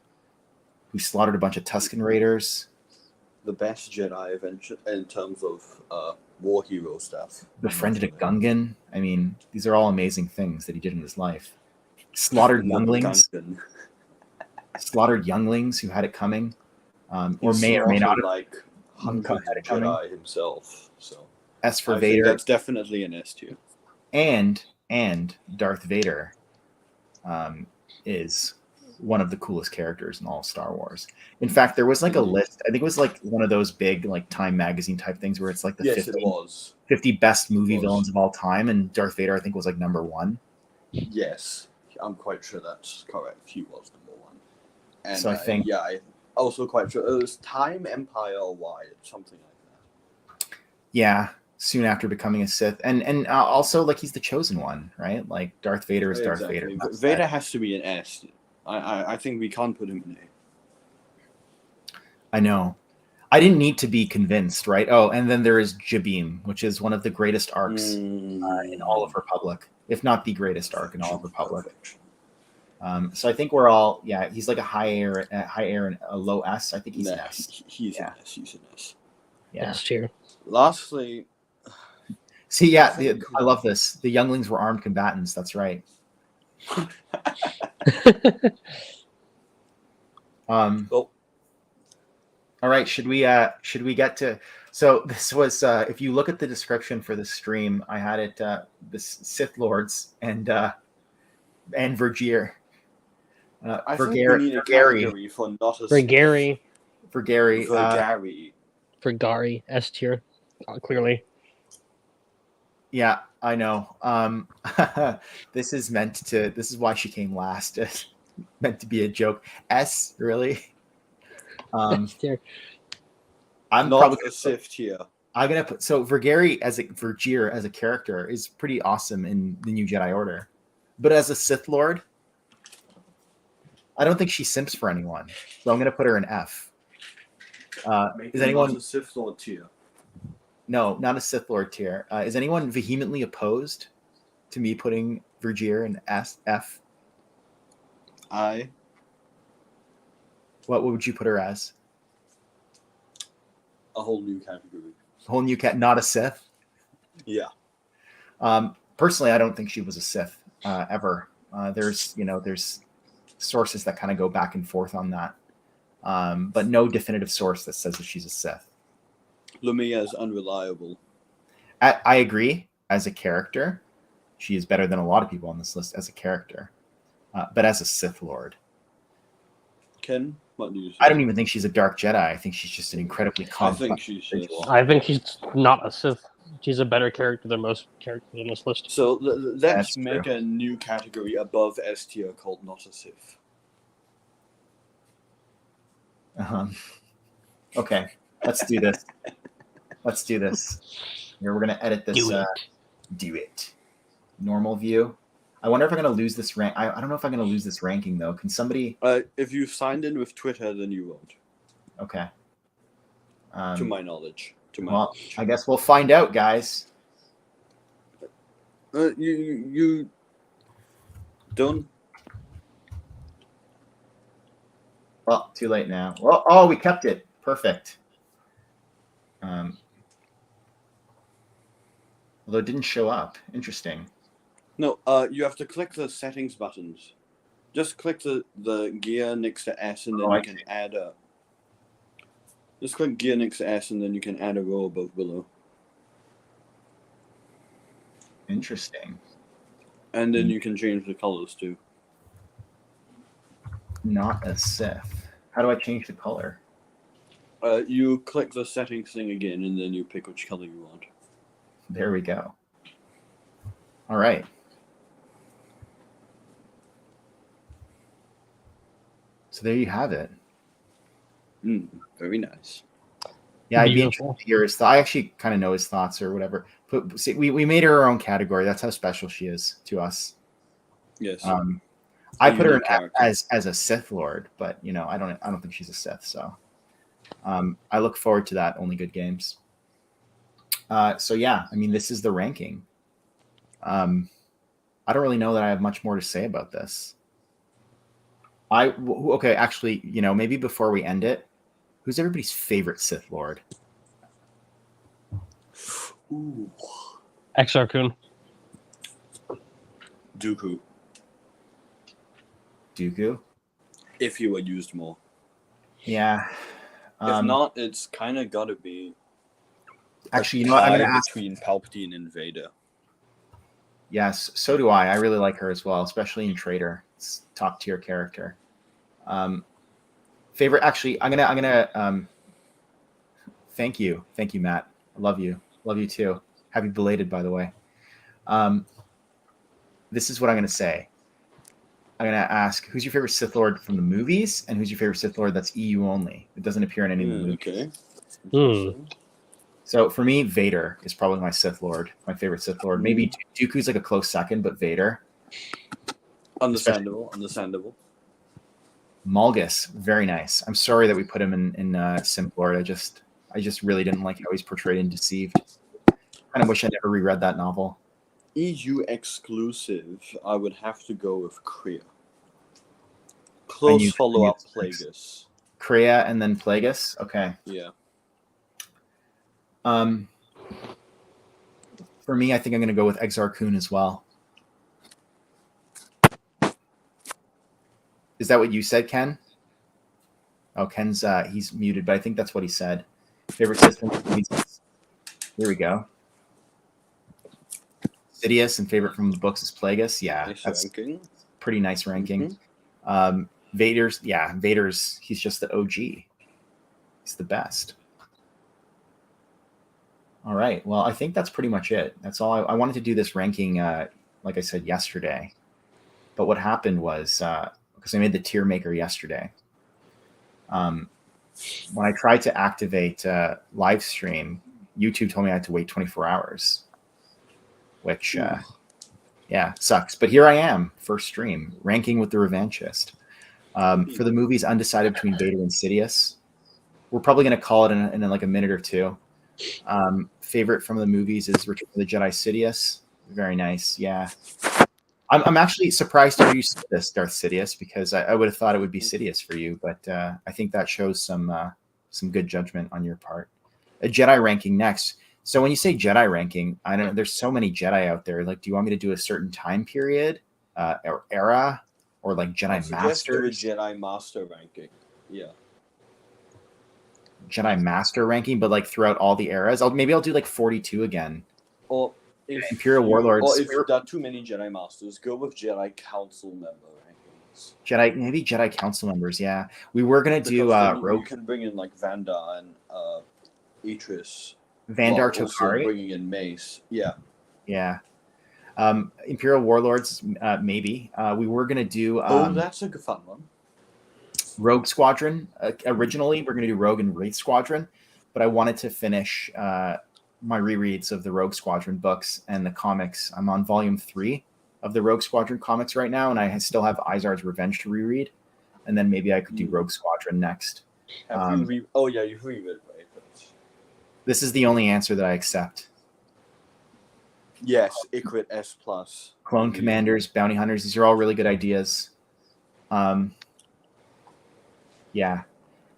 who slaughtered a bunch of Tusken Raiders, the best Jedi in terms of war hero stuff. Befriended a Gungan. I mean, these are all amazing things that he did in his life. Slaughtered younglings. Slaughtered younglings who had it coming, or may or may not have like hundreds of Jedi himself. So S for I Vader. think that's definitely an S tier. And Darth Vader is one of the coolest characters in all of Star Wars. In fact, there was like a list. I think it was like one of those big like Time magazine type things where it's like the 50 best movie villains of all time, and Darth Vader I think was like number 1. Yes, I'm quite sure that's correct. He was number 1. And so I think I also quite sure it was Time, Empire, or Wide, something like that. Yeah, soon after becoming a Sith, and also like he's the chosen one, right? Like Darth Vader is Darth Vader. Vader has to be an S. I think we can't put him in A. I know. I didn't need to be convinced, right? Oh, and then there is Jabim, which is one of the greatest arcs in all of Republic, if not the greatest arc in all of Republic. So I think we're all, he's like a high air and a low S. I think he's an S. He's an S. He's an S. Yeah. S tier. Lastly, see, I love this. The younglings were armed combatants. That's right. All right, should we get to, so this was if you look at the description for the stream, I had it the Sith Lords and Vergere. Vergere, S tier, clearly. Yeah, I know. This is why she came last. It's meant to be a joke. S, really? I'm not probably a Sith tier. I'm gonna put Vergere as a character is pretty awesome in the New Jedi Order, but as a Sith Lord, I don't think she simps for anyone. So I'm gonna put her in F. Is anyone a Sith Lord tier? No, not a Sith Lord tier. Is anyone vehemently opposed to me putting Vergere in F? What would you put her as? A whole new category. Whole new not a Sith? Yeah. Personally, I don't think she was a Sith ever. There's sources that kind of go back and forth on that, but no definitive source that says that she's a Sith. Lumia is unreliable. I agree. As a character, she is better than a lot of people on this list as a character, but as a Sith Lord. Ken, what do you say? I don't even think she's a Dark Jedi. I think she's just an incredibly complex individual. I think she's not a Sith. She's a better character than most characters on this list. So let's make a new category above S tier called not a Sith. Okay, let's do this. Here, we're gonna edit this. Do it. Normal view. I wonder if I'm going to lose this rank. I don't know if I'm going to lose this ranking, though. Can somebody... if you've signed in with Twitter, then you won't. Okay. To my knowledge. I guess we'll find out, guys. You don't... Well, too late now. Oh, we kept it. Perfect. Although it didn't show up. Interesting. No, you have to click the settings buttons. Just click the gear next to S, and then you can add a... Just click gear next to S, and then you can add a row above below. Interesting. And then you can change the colors, too. Not a Sith. How do I change the color? You click the settings thing again, and then you pick which color you want. There we go. All right. So there you have it. Very nice. Yeah, I'd be interested to hear his thoughts. I actually kind of know his thoughts or whatever. But see, we made her our own category. That's how special she is to us. Yes. I put her as a Sith Lord, but I don't think she's a Sith. So I look forward to that. Only good games. So yeah, I mean, this is the ranking. I don't really know that I have much more to say about this. Actually, maybe before we end it, Who's everybody's favorite Sith Lord? Ooh. Exar Kun. Dooku. Dooku? If he were used more. Yeah. If not, it's kind of got to be. Actually, you know what? I'm going to ask between Palpatine and Vader. Yes, so do I. I really like her as well, especially in Traitor. It's top tier character. Favorite? Actually, I'm gonna. Thank you, Matt. I love you too. Happy belated, by the way. This is what I'm gonna say. I'm gonna ask, who's your favorite Sith Lord from the movies, and who's your favorite Sith Lord that's EU only? It doesn't appear in any of the movies. Okay. So for me, Vader is probably my Sith Lord, my favorite Sith Lord. Maybe Dooku's like a close second, but Vader. Understandable. Malgus, very nice. I'm sorry that we put him in Sith Lord. I just really didn't like how he's portrayed in Deceived. Kind of wish I never reread that novel. EU exclusive, I would have to go with Kreia. Close follow-up, Plagueis. Kreia and then Plagueis? Okay. Yeah. For me, I think I'm going to go with Exar Kun as well. Is that what you said, Ken? Oh, Ken's he's muted, but I think that's what he said. Favorite system? Here we go. Sidious and favorite from the books is Plagueis. Yeah, nice that's ranking. Pretty nice ranking. Mm-hmm. Vader's he's just the OG. He's the best. All right. Well, I think that's pretty much it. That's all. I wanted to do this ranking, like I said yesterday. But what happened was because I made the tier maker yesterday. When I tried to activate live stream, YouTube told me I had to wait 24 hours, which sucks. But here I am, first stream, ranking with the Revanchist. For the movies, undecided between Vader and Sidious. We're probably going to call it in like a minute or two. Favorite from the movies is Return of the Jedi Sidious. Very nice. Yeah. I'm actually surprised to hear you say this, Darth Sidious, because I would have thought it would be Sidious for you, but I think that shows some good judgment on your part. A Jedi ranking next. So when you say Jedi ranking, I don't know. There's so many Jedi out there. Like, do you want me to do a certain time period, or era, or like Jedi Masters? Jedi Master ranking. Yeah. Jedi Master ranking, but like throughout all the eras. Maybe I'll do like 42 again. Or if Imperial Warlords. Or if there are too many Jedi Masters, go with Jedi Council member rankings. Maybe Jedi Council members. Yeah, we were gonna do Rogue. You can bring in like Vandar and Atris. Vandar Tokari. Bringing in Mace. Yeah. Yeah. Imperial Warlords. Maybe we were gonna do. That's a good fun one. Rogue Squadron. Originally, we're gonna do Rogue and Wraith Squadron, but I wanted to finish my rereads of the Rogue Squadron books and the comics. I'm on volume 3 of the Rogue Squadron comics right now, and I still have Izar's Revenge to reread, and then maybe I could do Rogue Squadron next. You've reread it, right? This is the only answer that I accept. Yes, Ikrit S+. Clone Commanders, Bounty Hunters, these are all really good ideas. Yeah.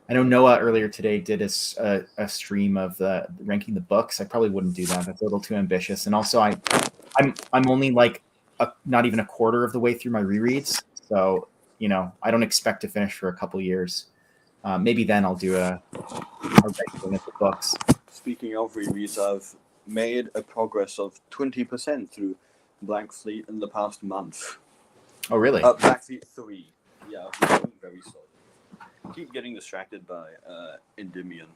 I know Noah earlier today did a stream of ranking the books. I probably wouldn't do that. That's a little too ambitious. And also, I'm only like not even a quarter of the way through my rereads, so I don't expect to finish for a couple years. Maybe then I'll do a ranking of the books. Speaking of rereads, I've made a progress of 20% through Blank Fleet in the past month. Oh, really? Black Fleet 3. Yeah, I've been going very slowly. Keep getting distracted by Endymion.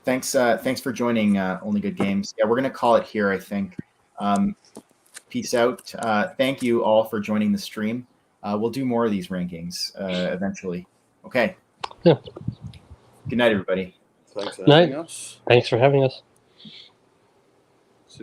Thanks for joining Only Good Games. Yeah, we're going to call it here, I think. Peace out. Thank you all for joining the stream. We'll do more of these rankings eventually. Okay. Yeah. Good night, everybody. Thanks for having us. Thanks for having us.